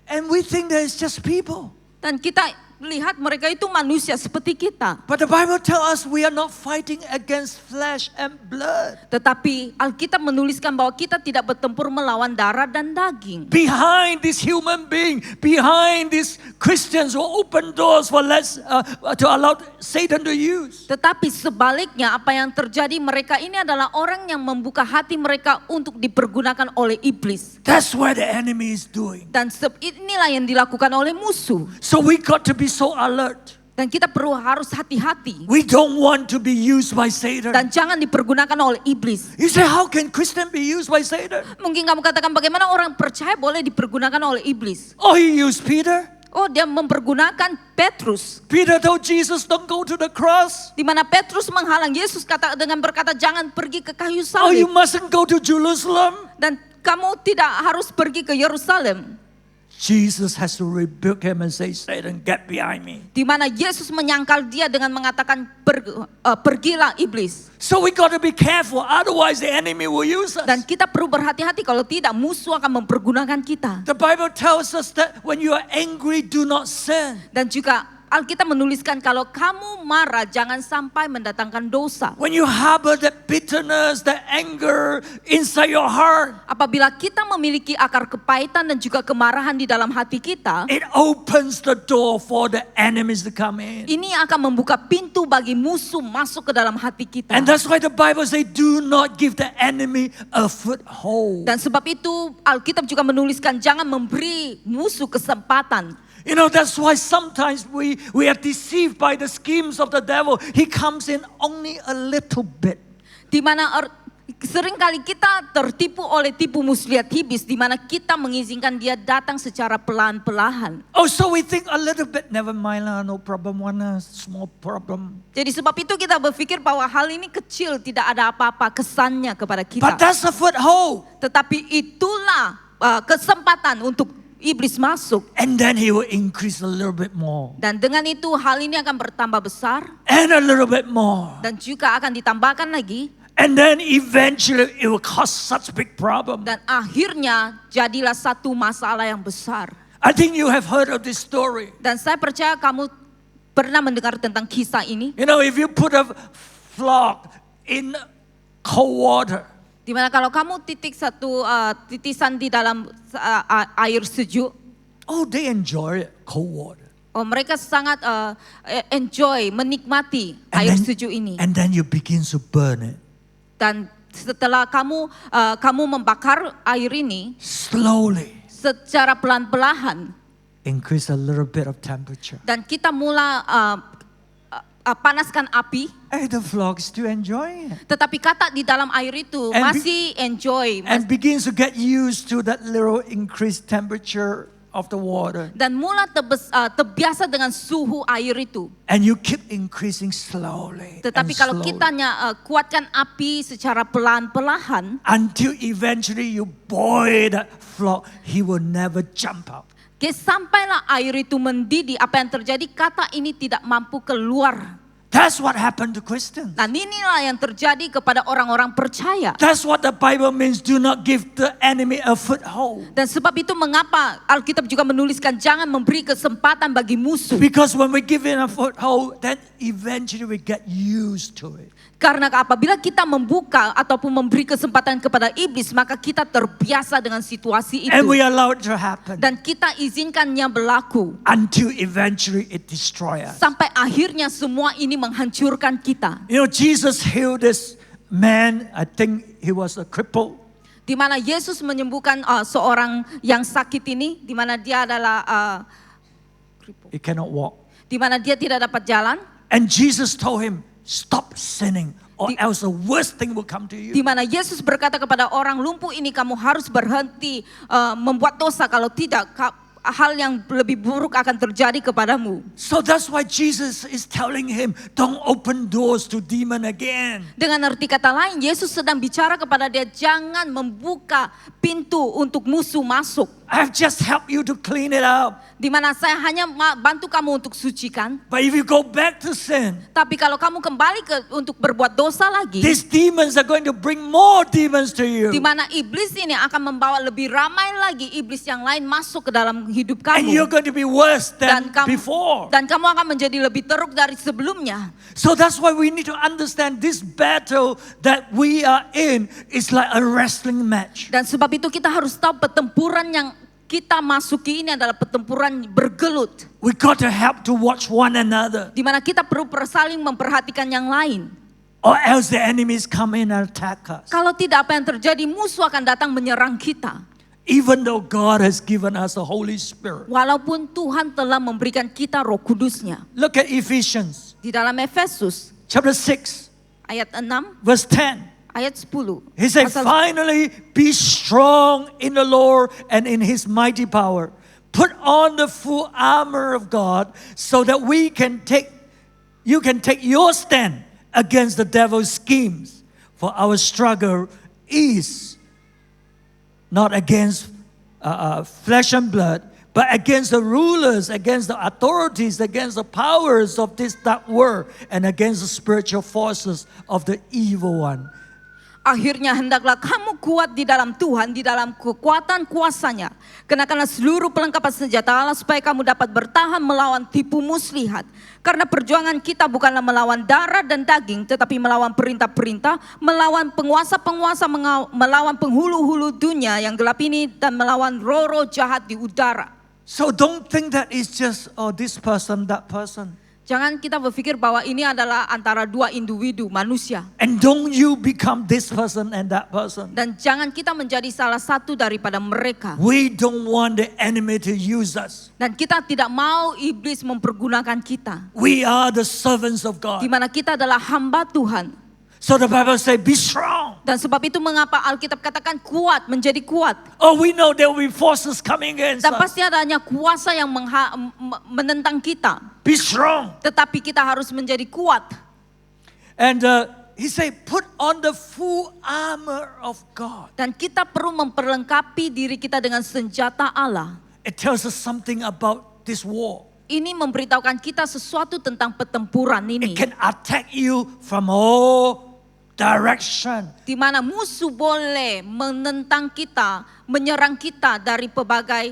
And we think that it's just people. Dan kita lihat mereka itu manusia seperti kita. But the Bible tells us we are not fighting against flesh and blood. Tetapi Alkitab menuliskan bahwa kita tidak bertempur melawan darah dan daging. Behind this human being, behind these Christians who open doors for to allow Satan to use. Tetapi sebaliknya apa yang terjadi, mereka ini adalah orang yang membuka hati mereka untuk dipergunakan oleh iblis. That's what the enemy is doing. Dan inilah yang dilakukan oleh musuh. So we got to be so alert. Dan kita harus hati-hati. We don't want to be used by Satan. Dan jangan dipergunakan oleh iblis. You say, how can Christian be used by Satan? Mungkin kamu katakan bagaimana orang percaya boleh dipergunakan oleh iblis. Oh, he used Peter. Oh, dia mempergunakan Petrus. Peter told Jesus, don't go to the cross. Di mana Petrus menghalang Yesus dengan berkata, jangan pergi ke kayu Oh, you salib. mustn't go to Jerusalem. Dan kamu tidak harus pergi ke Yerusalem. Jesus has to rebuke him and say, Satan, get behind me. Di mana Yesus menyangkal dia dengan mengatakan, pergilah iblis. So we got to be careful, otherwise the enemy will use us. Dan kita perlu berhati-hati, kalau tidak musuh akan mempergunakan kita. The Bible tells us that when you are angry, do not sin. Dan juga Alkitab menuliskan kalau kamu marah jangan sampai mendatangkan dosa. When you harbor that bitterness, that anger inside your heart, Apabila kita memiliki akar kepahitan dan juga kemarahan di dalam hati kita, it opens the door for the enemies to come in. ini akan membuka pintu bagi musuh masuk ke dalam hati kita. And that's why the Bible says, do not give the enemy a foothold. Dan sebab itu Alkitab juga menuliskan jangan memberi musuh kesempatan. You know, that's why sometimes we are deceived by the schemes of the devil. He comes in only a little bit. Di mana seringkali kita tertipu oleh tipu muslihat iblis, di mana kita mengizinkan dia datang secara pelan-pelan. Oh, so we think a little bit, never mind lah, no problem, one small problem. Jadi sebab itu kita berpikir bahwa hal ini kecil, tidak ada apa-apa kesannya kepada kita. But that's a foothold. Tetapi itulah kesempatan untuk iblis masuk. And then he will increase a little bit more. Dan dengan itu hal ini akan bertambah besar. And a little bit more. Dan juga akan ditambahkan lagi. And then eventually it will cause such big problem. Dan akhirnya jadilah satu masalah yang besar. I think you have heard of this story. Dan saya percaya kamu pernah mendengar tentang kisah ini. You know, if you put a frog in cold water, Di mana kalau kamu titik satu titisan di dalam air sejuk, oh, they enjoy it, cold water. oh mereka sangat enjoy, menikmati air sejuk ini. And then you begin to burn it. Dan setelah kamu membakar air ini, Slowly secara pelan-pelan, increase a little bit of temperature. dan kita mulai panaskan api, The frog still enjoying it. tetapi katak di dalam air itu And masih enjoy, And begins to get used to that little increased temperature of the water. dan mulai terbiasa dengan suhu air itu. And you keep increasing slowly. Tetapi and kalau slowly, kita kuatkan api secara pelan-pelan, until eventually you boil that frog, he will never jump out. sampailah air itu mendidih, apa yang terjadi, katak ini tidak mampu keluar. That's what happened to Christians. Dan inilah yang terjadi kepada orang-orang percaya. That's what the Bible means. Do not give the enemy a foothold. Dan sebab itu mengapa Alkitab juga menuliskan jangan memberi kesempatan bagi musuh. Because when we give it a foothold, then eventually we get used to it. Karena apabila kita membuka ataupun memberi kesempatan kepada iblis, maka kita terbiasa dengan situasi And we itu. allow it to happen. Dan kita izinkannya berlaku. Until eventually it destroys us. Sampai akhirnya semua ini menghancurkan kita. You know, Jesus healed this man. I think he was a cripple. Di mana Yesus menyembuhkan seorang yang sakit ini, di mana dia adalah He cannot walk. di mana dia tidak dapat jalan, And Jesus told him, stop sinning or else the worst thing will come to you. di mana Yesus berkata kepada orang lumpuh ini, kamu harus berhenti membuat dosa, kalau tidak hal yang lebih buruk akan terjadi kepadamu. So that's why Jesus is telling him, don't open doors to demon again. Dengan arti kata lain, Yesus sedang bicara kepada dia, jangan membuka pintu untuk musuh masuk. I've just helped you to clean it up. Di mana saya hanya bantu kamu untuk sucikan. But if you go back to sin, Tapi kalau kamu kembali untuk berbuat dosa lagi, these demons are going to bring more demons to you. di mana iblis ini akan membawa lebih ramai lagi iblis yang lain masuk ke dalam hidup And you're kamu. going to be worse than kamu before. dan kamu akan menjadi lebih teruk dari sebelumnya. So that's why we need to understand this battle that we are in is like a wrestling match. Dan sebab itu kita harus tahu pertempuran yang kita masuki ini adalah pertempuran bergelut. We got to help to watch one another, Di mana kita perlu saling memperhatikan yang lain. or else the enemies come in and attack us. Kalau tidak, apa yang terjadi? Musuh akan datang menyerang kita. Even though God has given us the Holy Spirit. Walaupun Tuhan telah memberikan kita Roh Kudusnya. Look at Ephesians Di dalam Efesus chapter 6 ayat 6, verse 10. ayat 10. He said, Pasal- finally be strong in the Lord and in his mighty power. put on the full armor of God so that you can take your stand against the devil's schemes. For our struggle is not against flesh and blood, but against the rulers, against the authorities, against the powers of this dark world, and against the spiritual forces of the evil one. Akhirnya hendaklah kamu kuat di dalam Tuhan, di dalam kekuatan kuasanya. Kenakanlah seluruh perlengkapan senjata Allah supaya kamu dapat bertahan melawan tipu muslihat. Karena perjuangan kita bukanlah melawan darah dan daging, tetapi melawan perintah-perintah, melawan penguasa-penguasa, melawan penghulu-hulu dunia yang gelap ini, dan melawan roh-roh jahat di udara. So don't think that it's just, this person, that person. Jangan kita berpikir bahwa ini adalah antara dua individu manusia. And don't you become this person and that person. Dan jangan kita menjadi salah satu daripada mereka. We don't want the enemy to use us. Dan kita tidak mau iblis mempergunakan kita. We are the servants of God. Di mana kita adalah hamba Tuhan. So the Bible says, be strong. Dan sebab itu mengapa Alkitab katakan kuat, menjadi kuat. Oh, we know there will be forces coming against Dan us. pasti adanya kuasa yang menentang kita. Be strong. Tetapi kita harus menjadi kuat. And he said, put on the full armor of God. Dan kita perlu memperlengkapi diri kita dengan senjata Allah. It tells us something about this war. Ini memberitahukan kita sesuatu tentang pertempuran It ini. can attack you from all direction. Di mana musuh boleh menentang kita, menyerang kita dari pelbagai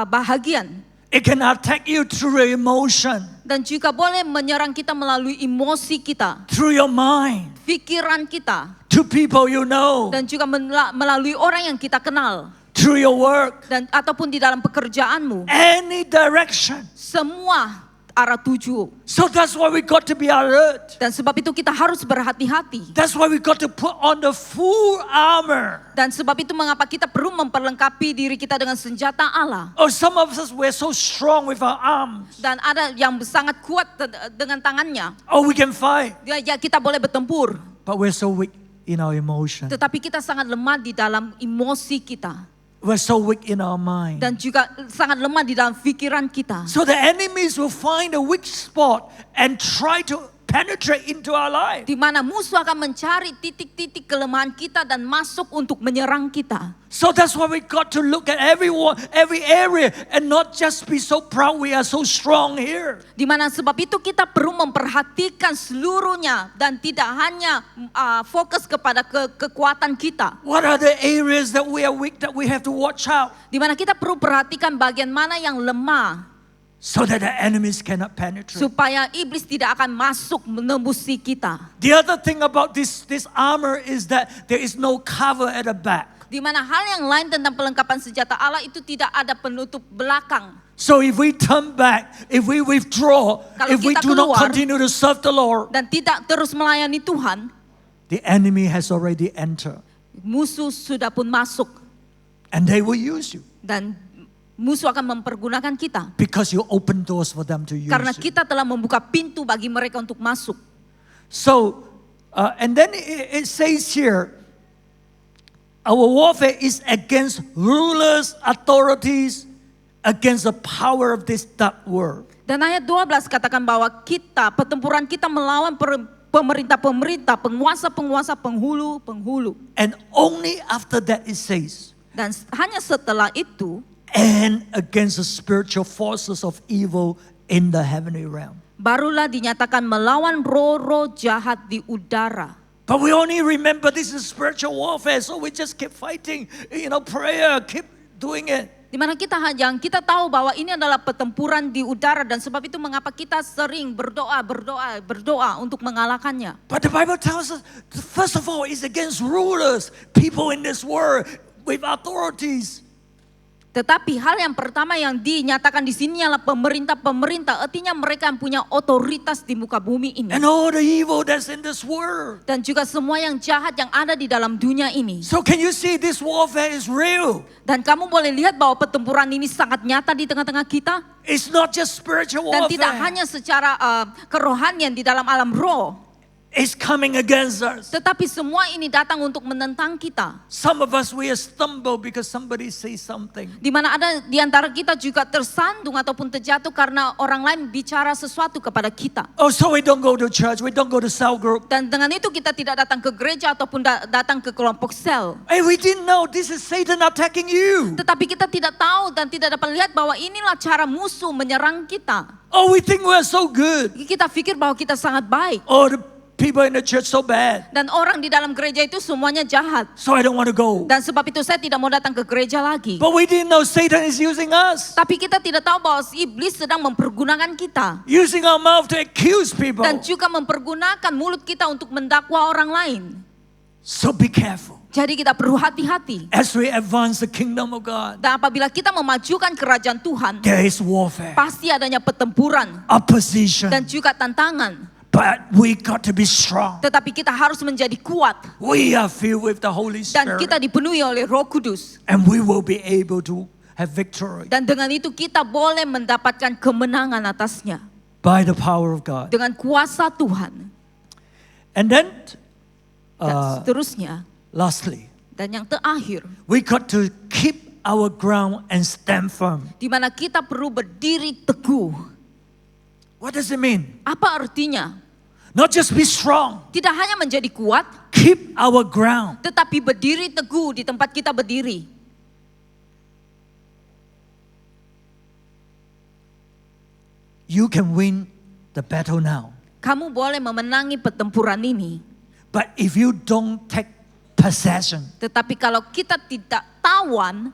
bahagian. It can attack you through your emotion, Dan juga boleh menyerang kita melalui emosi kita, through your mind, pikiran kita, to people you know, dan juga melalui orang yang kita kenal, through your work, dan ataupun di dalam pekerjaanmu. any direction. Semua arah tuju. So that's why we got to be alert. Dan sebab itu kita harus berhati-hati. That's why we got to put on the full armor. Dan sebab itu mengapa kita perlu memperlengkapi diri kita dengan senjata Allah. Oh, some of us, we're so strong with our arms. Dan ada yang sangat kuat dengan tangannya. Oh, we can fight. Ya, kita boleh bertempur. But we're so weak in our emotion. Tetapi kita sangat lemah di dalam emosi kita. We're so weak in our mind. Dan juga sangat lemah di dalam pikiran kita. So the enemies will find a weak spot and try to penetrate into our life. Di mana musuh akan mencari titik-titik kelemahan kita dan masuk untuk menyerang kita. So that's why we got to look at every area and not just be so proud we are so strong here. Di mana sebab itu kita perlu memperhatikan seluruhnya dan tidak hanya fokus kepada kekuatan kita. What are the areas that we are weak that we have to watch out Di mana kita perlu perhatikan bagian mana yang lemah so that the enemies cannot penetrate. supaya iblis tidak akan masuk menembusi kita. The other thing about this armor is that there is no cover at the back. Di mana hal yang lain tentang perlengkapan senjata Allah itu tidak ada penutup belakang. So if we turn back, if we withdraw, Kalau if we kita do not keluar continue to serve the Lord, dan tidak terus melayani Tuhan, the enemy has already entered musuh sudah pun masuk and they will use you dan musuh akan mempergunakan kita. because you open doors for them to use Karena you. kita telah membuka pintu bagi mereka untuk masuk. So, and then it says here, our warfare is against rulers, authorities, against the power of this dark world. Dan ayat 12 katakan bahwa pertempuran kita melawan pemerintah-pemerintah, penguasa-penguasa, penghulu-penghulu. And only after that it says, Dan hanya setelah itu, and against the spiritual forces of evil in the heavenly realm. barulah dinyatakan melawan roh-roh jahat di udara. But we only remember this is spiritual warfare, so we just keep fighting, prayer, keep doing it. Di mana kita tahu bahwa ini adalah pertempuran di udara dan sebab itu mengapa kita sering berdoa untuk mengalahkannya. But the Bible tells us, first of all, it's against rulers, people in this world with authorities. Tetapi hal yang pertama yang dinyatakan di sini adalah pemerintah-pemerintah, artinya mereka yang punya otoritas di muka bumi ini. And all the evil that's in this world. Dan juga semua yang jahat yang ada di dalam dunia ini. So can you see this warfare is real? Dan kamu boleh lihat bahwa pertempuran ini sangat nyata di tengah-tengah kita. It's not just spiritual Dan warfare. tidak hanya secara kerohanian di dalam alam roh. is coming against us. Tetapi semua ini datang untuk menentang kita. Some of us, we are stumbled because somebody says something. Di mana ada di antara kita juga tersandung ataupun terjatuh karena orang lain bicara sesuatu kepada kita. Oh, so we don't go to church, we don't go to cell group. Dan dengan itu kita tidak datang ke gereja ataupun datang ke kelompok sel. Hey, we didn't know this is Satan attacking you. Tetapi kita tidak tahu dan tidak dapat lihat bahwa inilah cara musuh menyerang kita. Oh, we think we are so good. Kita pikir bahwa kita sangat baik. Oh, the people in the church so bad. Dan orang di dalam gereja itu semuanya jahat. So I don't want to go. Dan sebab itu saya tidak mau datang ke gereja lagi. But we didn't know Satan is using us. Tapi kita tidak tahu bahwa iblis sedang mempergunakan kita. Using our mouth to accuse people. Dan juga mempergunakan mulut kita untuk mendakwa orang lain. So be careful. Jadi kita perlu hati-hati. As we advance the kingdom of God, Dan apabila kita memajukan kerajaan Tuhan, there is warfare, pasti adanya pertempuran opposition. dan juga tantangan. But we got to be strong. Tetapi kita harus menjadi kuat. We are filled with the Holy Dan kita Spirit. dipenuhi oleh Roh Kudus. And we will be able to have victory Dan dengan itu kita boleh mendapatkan kemenangan atasnya. by the power of God. Dengan kuasa Tuhan. And then, Dan seterusnya. lastly, Dan yang terakhir. we got to keep our ground and stand firm. Di mana kita perlu berdiri teguh. What does it mean? Apa artinya? Not just be strong, Tidak hanya menjadi kuat. keep our ground. Tetapi berdiri teguh di tempat kita berdiri. You can win the battle now. Kamu boleh memenangi pertempuran ini. But if you don't take possession, Tetapi kalau kita tidak tawan,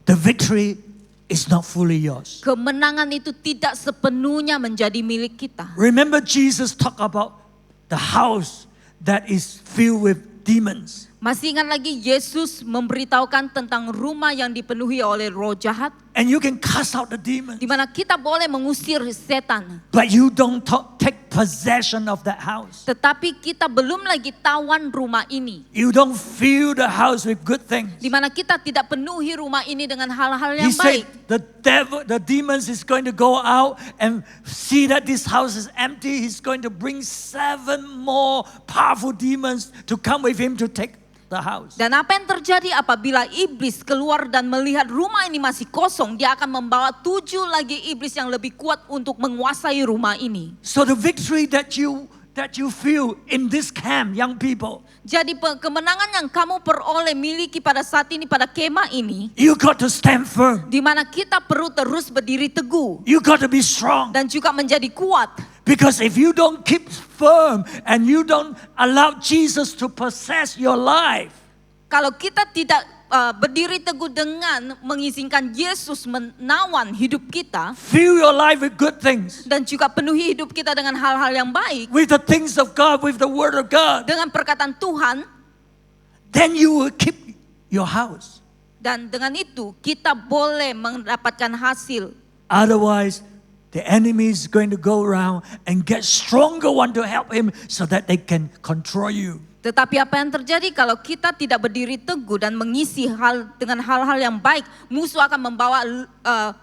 the victory is not fully yours. kemenangan itu tidak sepenuhnya menjadi milik kita. Remember Jesus talked about the house that is filled with demons. Masih ingat lagi Yesus memberitahukan tentang rumah yang dipenuhi oleh roh jahat, And you can cast out the demons. di mana kita boleh mengusir setan. But you don't take possession of that house. Tetapi kita belum lagi tawan rumah ini. You don't fill the house with good things. Di mana kita tidak penuhi rumah ini dengan hal-hal He yang said baik. the demons is going to go out and see that this house is empty. He's going to bring 7 more powerful demons to come with him to take the house. Dan apa yang terjadi apabila iblis keluar dan melihat rumah ini masih kosong, dia akan membawa 7 lagi iblis yang lebih kuat untuk menguasai rumah ini. So the victory that you feel in this camp, young people, Jadi kemenangan yang kamu peroleh miliki pada saat ini pada kemah ini, you got to stand firm. di mana kita perlu terus berdiri teguh You got to be strong. dan juga menjadi kuat. Because if you don't keep firm and you don't allow Jesus to possess your life, Kalau kita tidak berdiri teguh dengan mengizinkan Yesus menawan hidup kita fill your life with good things, dan juga penuhi hidup kita dengan hal-hal yang baik, with the things of God, with the word of God, dengan perkataan Tuhan, then you will keep your house. dan dengan itu kita boleh mendapatkan hasil. Otherwise, the enemy is going to go around and get stronger one to help him so that they can control you. Tetapi apa yang terjadi kalau kita tidak berdiri teguh dan mengisi dengan hal-hal yang baik, musuh akan membawa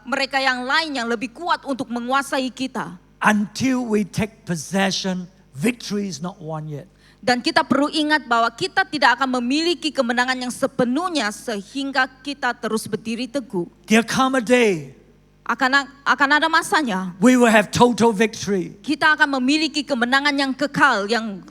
mereka yang lain yang lebih kuat untuk menguasai kita. Until we take possession, victory is not won yet. Dan kita perlu ingat bahwa kita tidak akan memiliki kemenangan yang sepenuhnya sehingga kita terus berdiri teguh. There come a day Akan ada masanya we will have total victory kita akan memiliki kemenangan yang kekal, yang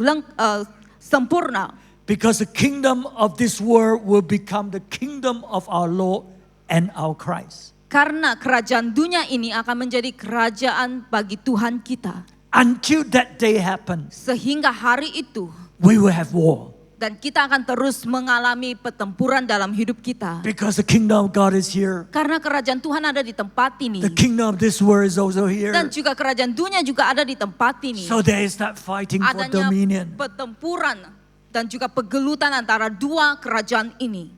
sempurna. because the kingdom of this world will become the kingdom of our Lord and our Christ. Karena kerajaan dunia ini akan menjadi kerajaan bagi Tuhan kita. Until that day happens, Sehingga hari itu we will have war dan kita akan terus mengalami pertempuran dalam hidup kita. because the kingdom of God is here. Karena kerajaan Tuhan ada di tempat ini. The kingdom of this world is also here. Dan juga kerajaan dunia juga ada di tempat ini. So there is that fighting for Adanya dominion. pertempuran dan juga pegelutan antara dua kerajaan ini.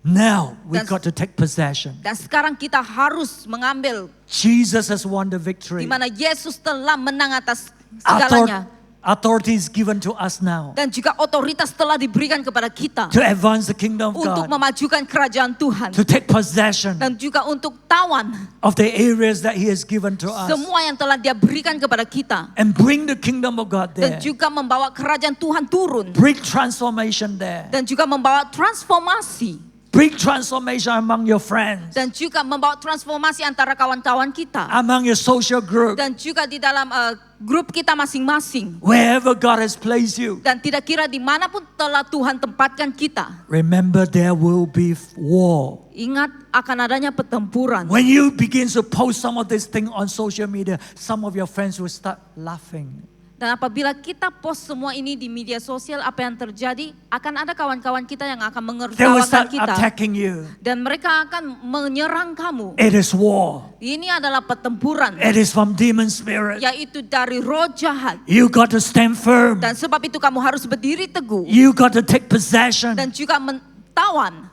Now we Dan- got to take possession. Dan sekarang kita harus mengambil Jesus has won the di victory. mana Yesus telah menang atas segalanya. Authority is given to us now Dan juga otoritas telah diberikan kepada kita to advance the kingdom of untuk God, memajukan kerajaan Tuhan. to take possession Dan juga untuk tawan of the areas that He has given to us, semua yang telah Dia berikan kepada kita. and bring the kingdom of God Dan there. juga membawa kerajaan Tuhan turun. Bring transformation there. Dan juga membawa transformasi. Bring transformation among your friends, Dan juga membawa transformasi antara kawan-kawan kita. among your social group, Dan juga di dalam grup kita masing-masing. wherever God has placed you. Dan tidak kira dimanapun telah Tuhan tempatkan kita. Remember, there will be war. Ingat akan adanya pertempuran. When you begin to post some of this thing on social media, some of your friends will start laughing. Dan apabila kita post semua ini di media sosial, apa yang terjadi? Akan ada kawan-kawan kita yang akan They will mengertawakan start kita. attacking you. Dan mereka akan menyerang kamu. It is war. Ini adalah pertempuran. It is from demon spirit. Yaitu dari roh jahat. You got to stand firm. Dan sebab itu kamu harus berdiri teguh. You got to take possession Dan juga mentawan.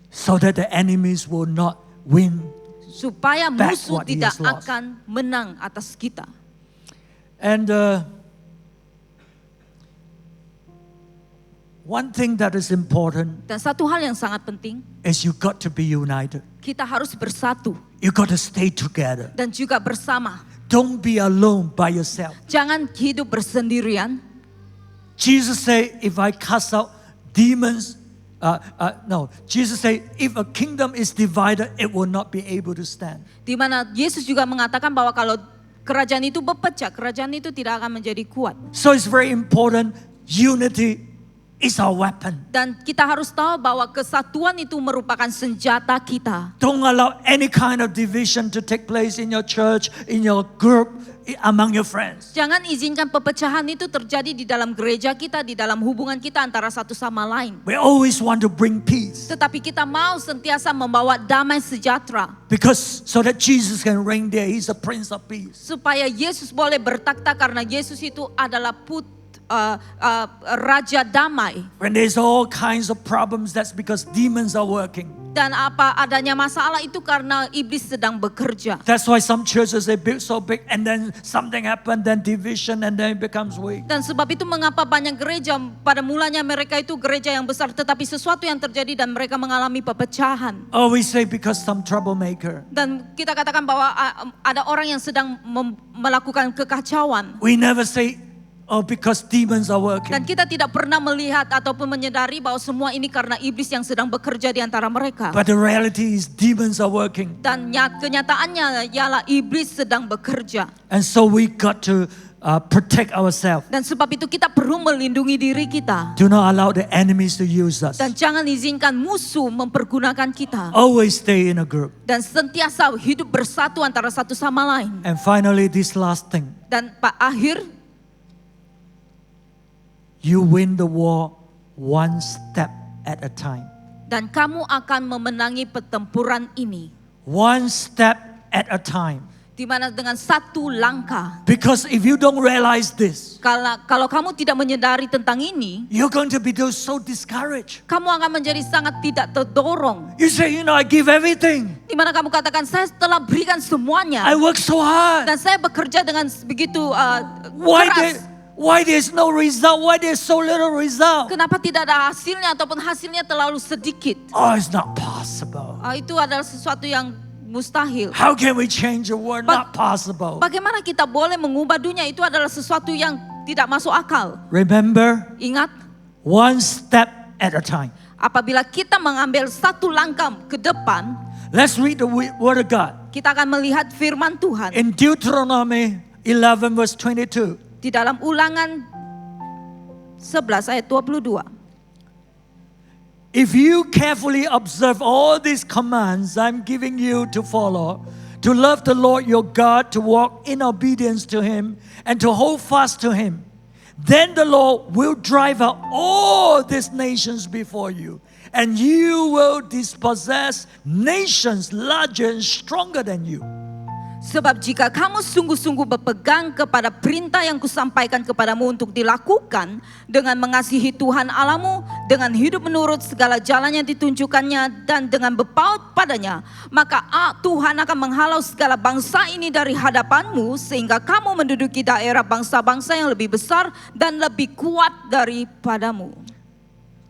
so that the enemies will not win. Supaya Back musuh what he tidak has lost. akan menang atas kita. And one thing that is important Dan satu hal yang sangat penting, is you got to be united. kita harus bersatu. You got to stay together. Dan juga bersama. Don't be alone by yourself. Jangan hidup bersendirian. Jesus said, if I cast out demons, Jesus said, if a kingdom is divided, it will not be able to stand. Di mana Yesus juga mengatakan bahwa kalau kerajaan itu berpecah, kerajaan itu tidak akan menjadi kuat. So it's very important, unity is our weapon. Dan kita harus tahu bahwa kesatuan itu merupakan senjata kita. Don't allow any kind of division to take place in your church, in your group, among your friends. Jangan izinkan perpecahan itu terjadi di dalam gereja kita, di dalam hubungan kita antara satu sama lain. We always want to bring peace Tetapi kita mau sentiasa membawa damai sejahtera. because so that Jesus can reign there. He's the Prince of Peace. Supaya Yesus boleh bertakhta karena Yesus itu adalah Raja Damai. When there's all kinds of problems, that's because demons are working. Dan apa adanya masalah itu karena iblis sedang bekerja. That's why some churches they build so big and then something happened, then division, and then it becomes weak. Dan sebab itu mengapa banyak gereja pada mulanya mereka itu gereja yang besar tetapi sesuatu yang terjadi dan mereka mengalami perpecahan. Oh, we say because some troublemaker. Dan kita katakan bahwa ada orang yang sedang melakukan kekacauan. We never say, oh, because demons are working. Dan kita tidak pernah melihat ataupun menyadari bahwa semua ini karena iblis yang sedang bekerja di antara mereka. But the reality is demons are working. Dan kenyataannya ialah iblis sedang bekerja. And so we got to protect ourselves. Dan sebab itu kita perlu melindungi diri kita. Do not allow the enemies to use us. Dan jangan izinkan musuh mempergunakan kita. Always stay in a group. Dan sentiasa hidup bersatu antara satu sama lain. And finally, this last thing. Dan akhir, You win the war one step at a time. dan kamu akan memenangi pertempuran ini. One step at a time. Di mana dengan satu langkah. Because if you don't realize this, Kalau kamu tidak menyadari tentang ini, you're going to be so discouraged. kamu akan menjadi sangat tidak terdorong. You say, I give everything. Di mana kamu katakan, saya telah berikan semuanya. I work so hard. Dan saya bekerja dengan begitu keras. Why there's no result? Why there's so little result? Kenapa tidak ada hasilnya ataupun hasilnya terlalu sedikit? Oh, it's not possible. Itu adalah sesuatu yang mustahil. How can we change the world? Not possible. Bagaimana kita boleh mengubah dunia? Itu adalah sesuatu yang tidak masuk akal. Remember, Ingat, one step at a time. apabila kita mengambil satu langkah ke depan, Let's read the word of God. kita akan melihat firman Tuhan. In Deuteronomy 11 verse 22. Di dalam Ulangan 11 ayat 22. If you carefully observe all these commands I'm giving you to follow, to love the Lord your God, to walk in obedience to Him, and to hold fast to Him, then the Lord will drive out all these nations before you, and you will dispossess nations larger and stronger than you. Sebab jika kamu sungguh-sungguh berpegang kepada perintah yang kusampaikan kepadamu untuk dilakukan dengan mengasihi Tuhan Allahmu, dengan hidup menurut segala jalan yang ditunjukkannya dan dengan berpaut padanya, maka Tuhan akan menghalau segala bangsa ini dari hadapanmu sehingga kamu menduduki daerah bangsa-bangsa yang lebih besar dan lebih kuat daripadamu.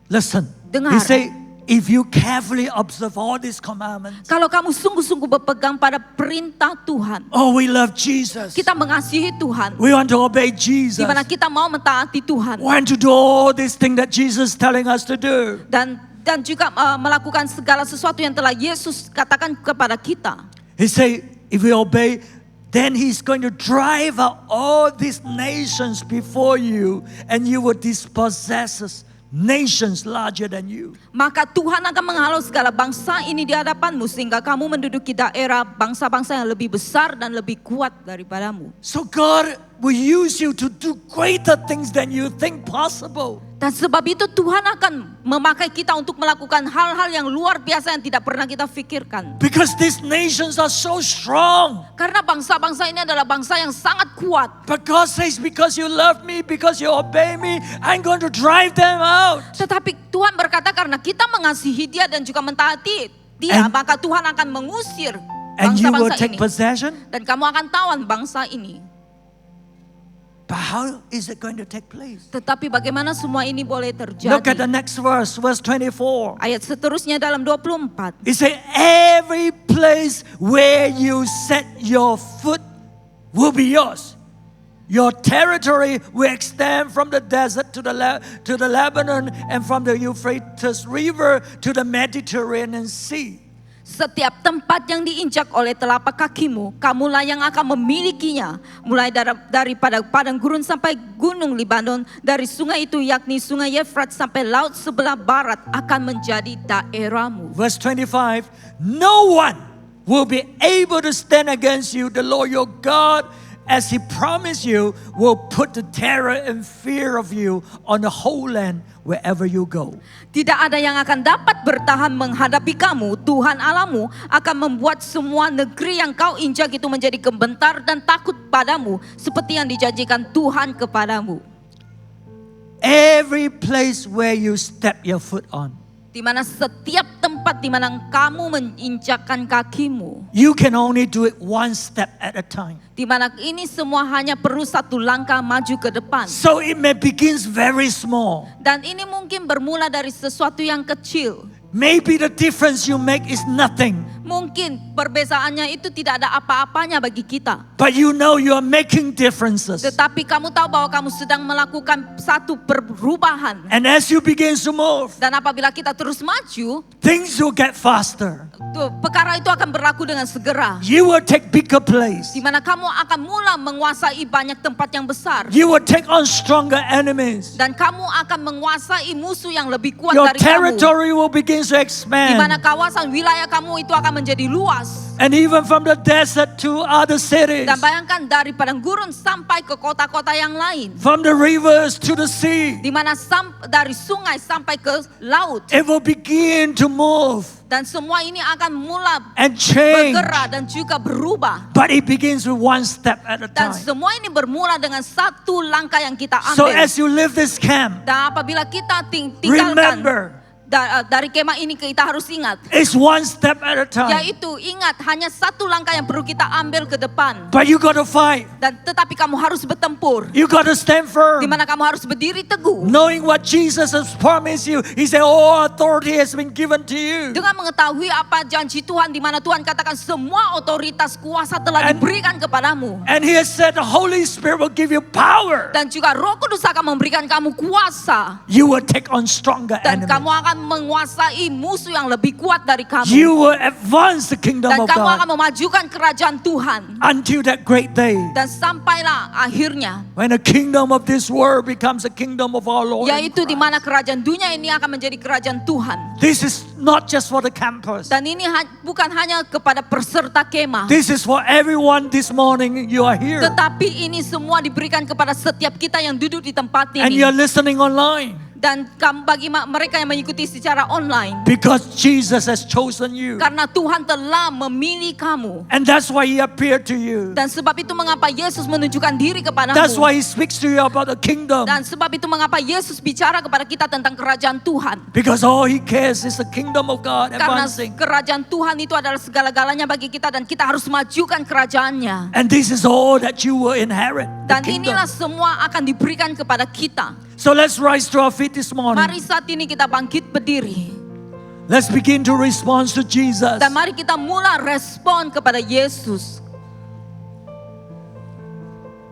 Listen. Dengar. He say, if you carefully observe all these commandments. Kalau kamu sungguh-sungguh berpegang pada perintah Tuhan, Oh, we love Jesus. kita mengasihi Tuhan, We want to obey Jesus. di mana kita mau mentaati Tuhan. We want to do all these things that Jesus is telling us to do. Dan juga melakukan segala sesuatu yang telah Yesus katakan kepada kita. He say, if we obey, then He's going to drive out all these nations before you, and you will dispossess nations larger than you. Maka Tuhan akan menghalau segala bangsa ini di hadapanmu sehingga kamu menduduki daerah bangsa-bangsa yang lebih besar dan lebih kuat daripadamu. So God will use you to do greater things than you think possible. Dan sebab itu Tuhan akan memakai kita untuk melakukan hal-hal yang luar biasa yang tidak pernah kita pikirkan. Because these nations are so strong. Karena bangsa-bangsa ini adalah bangsa yang sangat kuat. But God says, because you love me, because you obey me, I'm going to drive them out. Tetapi Tuhan berkata karena kita mengasihi Dia dan juga mentaati Dia, And- maka Tuhan akan mengusir And you will bangsa-bangsa take ini. possession. Dan kamu akan tawan bangsa ini. But how is it going to take place? Tetapi bagaimana semua ini boleh terjadi? Look at the next verse 24. Ayat seterusnya dalam 24. It says, every place where you set your foot will be yours. Your territory will extend from the desert to the Lebanon and from the Euphrates River to the Mediterranean Sea. Setiap tempat yang diinjak oleh telapak kakimu, kamulah yang akan memilikinya. Mulai daripada padang gurun sampai gunung Libanon, dari sungai itu yakni sungai Efrat sampai laut sebelah barat akan menjadi daerahmu. Verse 25, no one will be able to stand against you. The Lord your God, as He promised you, will put the terror and fear of you on the whole land wherever you go. Tidak ada yang akan dapat bertahan menghadapi kamu. Tuhan Allahmu akan membuat semua negeri yang kau injak itu menjadi gemetar dan takut padamu, seperti yang dijanjikan Tuhan kepadamu. Every place where you step your foot on, Di mana setiap tempat di mana kamu menginjakkan kakimu, you can only do it one step at a time. di mana ini semua hanya perlu satu langkah maju ke depan. So it may begin very small. Dan ini mungkin bermula dari sesuatu yang kecil. Maybe the difference you make is nothing, Mungkin perbedaannya itu tidak ada apa-apanya bagi kita. but you know you are making differences. Tetapi kamu tahu bahwa kamu sedang melakukan satu perubahan. And as you begin to move, Dan apabila kita terus maju, things will get faster. perkara itu akan berlaku dengan segera. You will take bigger place. Di mana kamu akan mula menguasai banyak tempat yang besar. You will take on stronger enemies. Dan kamu akan menguasai musuh yang lebih kuat Your dari kamu. territory will begin to Di mana expand. kawasan wilayah kamu itu akan menjadi luas. And even from the desert to other cities, Dan bayangkan dari padang gurun sampai ke kota-kota yang lain. from the rivers to the sea, Di mana dari sungai sampai ke laut. it will begin to move Dan semua ini akan mula and change. bergerak dan juga berubah. But it begins with one step at a Dan time. semua ini bermula dengan satu langkah yang kita So ambil. as you leave this camp, Dan apabila kita tinggalkan remember, dari kemah ini, kita harus ingat. it's one step at a time. Yaitu ingat hanya satu langkah yang perlu kita ambil ke depan. But you got to fight. Dan tetapi kamu harus bertempur. You got to stand Di firm. mana kamu harus berdiri teguh. Knowing what Jesus has promised you. He said, all authority has been given to you. Dengan mengetahui apa janji Tuhan, di mana Tuhan katakan semua otoritas kuasa telah And- diberikan kepadamu. And He has said the Holy Spirit will give you power. Dan juga Roh Kudus akan memberikan kamu kuasa. You will take on stronger Dan enemies. kamu akan menguasai musuh yang lebih kuat dari kamu. You will advance the kingdom Dan of kamu akan God memajukan kerajaan Tuhan. until that great day Dan sampailah akhirnya, when the kingdom of this world becomes a kingdom of our Lord. and yaitu di Christ. mana kerajaan dunia ini akan menjadi kerajaan Tuhan. This is not just for the campus. Dan ini bukan hanya kepada peserta kemah, This is for everyone this morning. You are here tetapi ini semua diberikan kepada setiap kita yang duduk di tempat and ini. you're listening online. Dan bagi mereka yang mengikuti secara online. Because Jesus has chosen you. Karena Tuhan telah memilih kamu. And that's why He appeared to you. Dan sebab itu mengapa Yesus menunjukkan diri kepadamu. That's why He speaks to you about the kingdom. Dan sebab itu mengapa Yesus bicara kepada kita tentang kerajaan Tuhan. Because all He cares is the kingdom of God Karena advancing. kerajaan Tuhan itu adalah segala-galanya bagi kita dan kita harus majukan kerajaannya. And this is all that you will inherit. The Dan kingdom. inilah semua akan diberikan kepada kita. So let's rise to our feet this morning. Mari saat ini kita bangkit berdiri. Let's begin to respond to Jesus. Dan mari kita mulai respon kepada Yesus.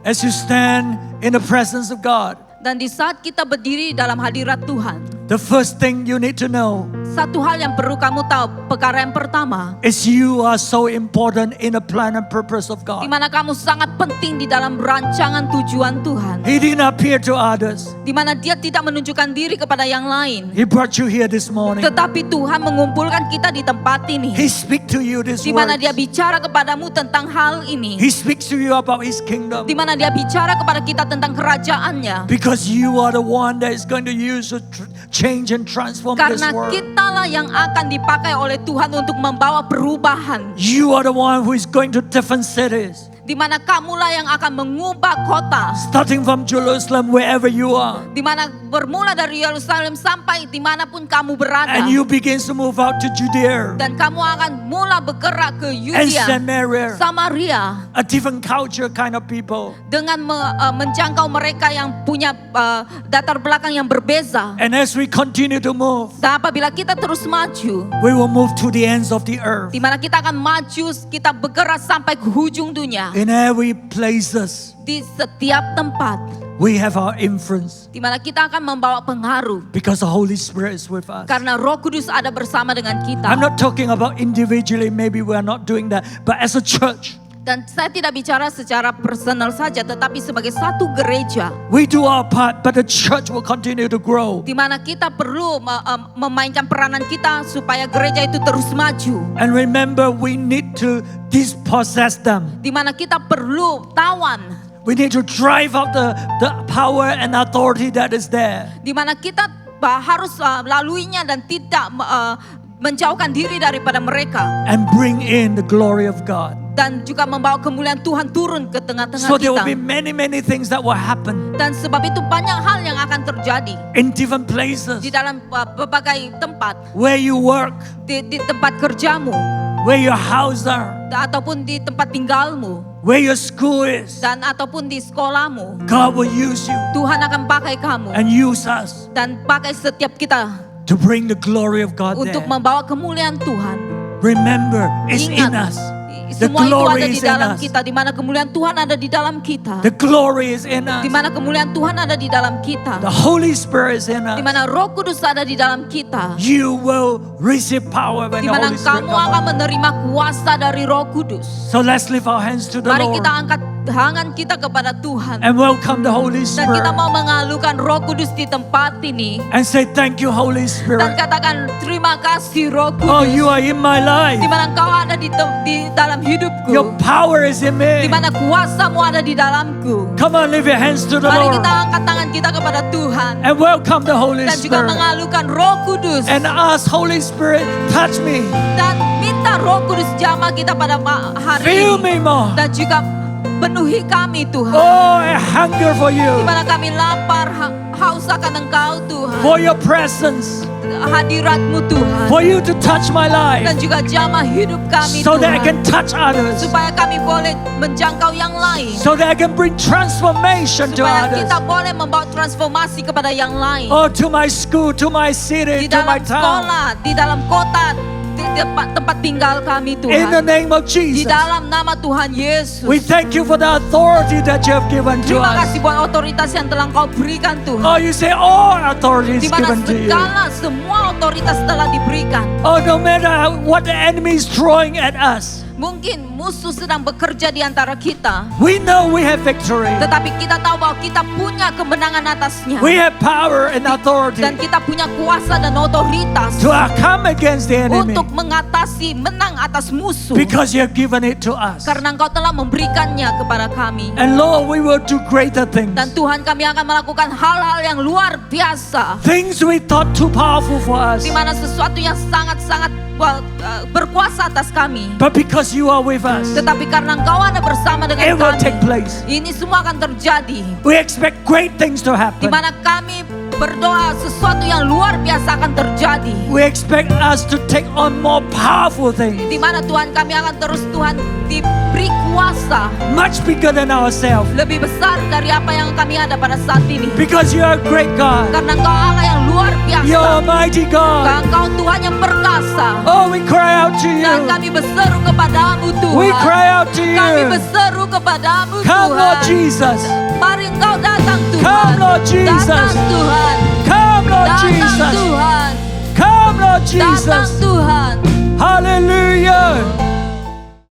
As you stand in the presence of God, Dan di saat kita berdiri dalam hadirat Tuhan, the first thing you need to know satu hal yang perlu kamu tahu, perkara yang pertama, is you are so important in the plan and purpose of di God. mana kamu sangat penting di dalam rancangan tujuan Tuhan. He didn't appear to others. Di mana Dia tidak menunjukkan diri kepada yang lain. He brought you here this morning. Tetapi Tuhan mengumpulkan kita di tempat ini. He speaks to you this Di mana words. Dia bicara kepadamu tentang hal ini. He speaks to you about His kingdom. Di mana Dia bicara kepada kita tentang kerajaannya. Because you are the one that is going to use to change and transform this Karena world. kitalah yang akan dipakai oleh Tuhan untuk membawa perubahan. You are the one who is going to different cities. Di mana kamulah yang akan mengubah kota. Starting from Jerusalem, wherever you are. Di mana bermula dari Yerusalem sampai dimanapun kamu berada. And you begin to move out to Judea Dan kamu akan mulai bergerak ke and Yudea, Samaria. Samaria. A different culture kind of people. Dengan menjangkau mereka yang punya latar belakang yang berbeza. And as we continue to move, Dan apabila kita terus maju, we will move to the ends of the earth. di mana kita akan maju, kita bergerak sampai ke ujung dunia. In every places, Di setiap tempat, we have our influence. di mana kita akan membawa pengaruh. Because the Holy Spirit is with us. Karena Roh Kudus ada bersama dengan kita. I'm not talking about individually, maybe we are not doing that. But as a church, Dan saya tidak bicara secara personal saja, tetapi sebagai satu gereja. we do our part, but the church will continue to grow. Di mana kita perlu memainkan peranan kita supaya gereja itu terus maju. And remember, we need to dispossess them. Di mana kita perlu tawan. We need to drive out the power and authority that is there. Di mana kita harus laluinya dan tidak menjauhkan diri daripada mereka. And bring in the glory of God. Dan juga membawa kemuliaan Tuhan turun ke tengah-tengah So there will kita. be many things that will happen Dan sebab itu banyak hal yang akan terjadi in different places. di dalam berbagai tempat. Where you work, Di tempat kerjamu. where your house are, Ataupun di tempat tinggalmu. where your school is. Dan ataupun di sekolahmu. God will use you Tuhan akan pakai kamu. and use us Dan pakai setiap kita to bring the glory of God untuk there. membawa kemuliaan Tuhan. Remember, it's in Ingat, us. The semua itu glory ada di is in dalam us. kita. Di mana kemuliaan Tuhan ada di dalam kita. The glory is in us. Di mana kemuliaan Tuhan ada di dalam kita. The Holy Spirit is in Di us. mana Roh Kudus ada di dalam kita. You will receive power when Di the mana Holy Spirit kamu comes. akan menerima kuasa dari Roh Kudus. So let's lift our hands to the Mari Lord kita angkat tangan kita kepada Tuhan. and welcome the Holy Dan Spirit kita mau mengalukan Roh Kudus di tempat ini. and say thank you, Holy Dan Spirit. katakan terima kasih Roh Oh, Kudus. you are in my Di life. mana Engkau ada di dalam hidupku. Your power is in Di me. mana kuasamu ada di dalamku. Come on, lift your hands to the Mari Lord kita angkat tangan kita kepada Tuhan. and welcome the Holy Dan juga Spirit mengalukan Roh Kudus. and ask, Holy Spirit, touch me, Dan minta Roh Kudus jamah kita pada hari fill ini. me more. Dan juga penuhi kami Tuhan. Oh, I hunger for Di you, mana kami lapar, haus akan Engkau Tuhan. for your presence, Hadirat-Mu Tuhan. for you to touch my life Dan juga jamah hidup kami so that I Tuhan. can touch others, Supaya kami boleh menjangkau yang lain. so that I can bring transformation to Supaya others. kita boleh membawa transformasi kepada yang lain. Oh, to my school, to my city, Di to my dalam town. sekolah, di dalam kota, di tempat tinggal kami In the Tuhan. name of Di Jesus, dalam nama Tuhan Yesus. we thank you for the authority that you have given to Terima us. kasih buat otoritas yang telah Engkau berikan Tuhan. Oh, you say all authority is Di mana given to you. semua otoritas telah diberikan. Oh, no matter what the enemy is throwing at us, Mungkin musuh sedang bekerja di antara kita, We know we have victory. tetapi kita tahu bahwa kita punya kemenangan atasnya. We have power and authority Dan kita punya kuasa dan otoritas to come against the enemy untuk mengatasi, menang atas musuh. because you have given it to us. Karena Engkau telah memberikannya kepada kami. And Lord, we will do greater things. Dan Tuhan, kami akan melakukan hal-hal yang luar biasa, Things we thought too powerful for us. di mana sesuatu yang sangat-sangat berkuasa atas kami. But because you are with us, Tetapi karena Engkau ada bersama dengan it will kami, take place. ini semua akan terjadi. We expect great things to Di happen. mana kami berdoa sesuatu yang luar biasa akan terjadi. We expect us to take on more powerful things, Di mana Tuhan, kami akan terus Tuhan diberi kuasa much bigger than ourselves. lebih besar dari apa yang kami ada pada saat ini. Because you are a great God. Karena Engkau Allah yang luar You are biasa. a mighty God. Engkau Tuhan yang perkasa. Oh, we cry out to Dan you. kami berseru kepadamu Tuhan. We cry out to Kami you. berseru kepadamu Come, Lord Tuhan. Jesus. Mari Engkau datang Tuhan. Come, Lord Jesus. Datang Tuhan. Come, Lord Datang Jesus. Tuhan. Come, Lord Datang Jesus. Tuhan. Hallelujah.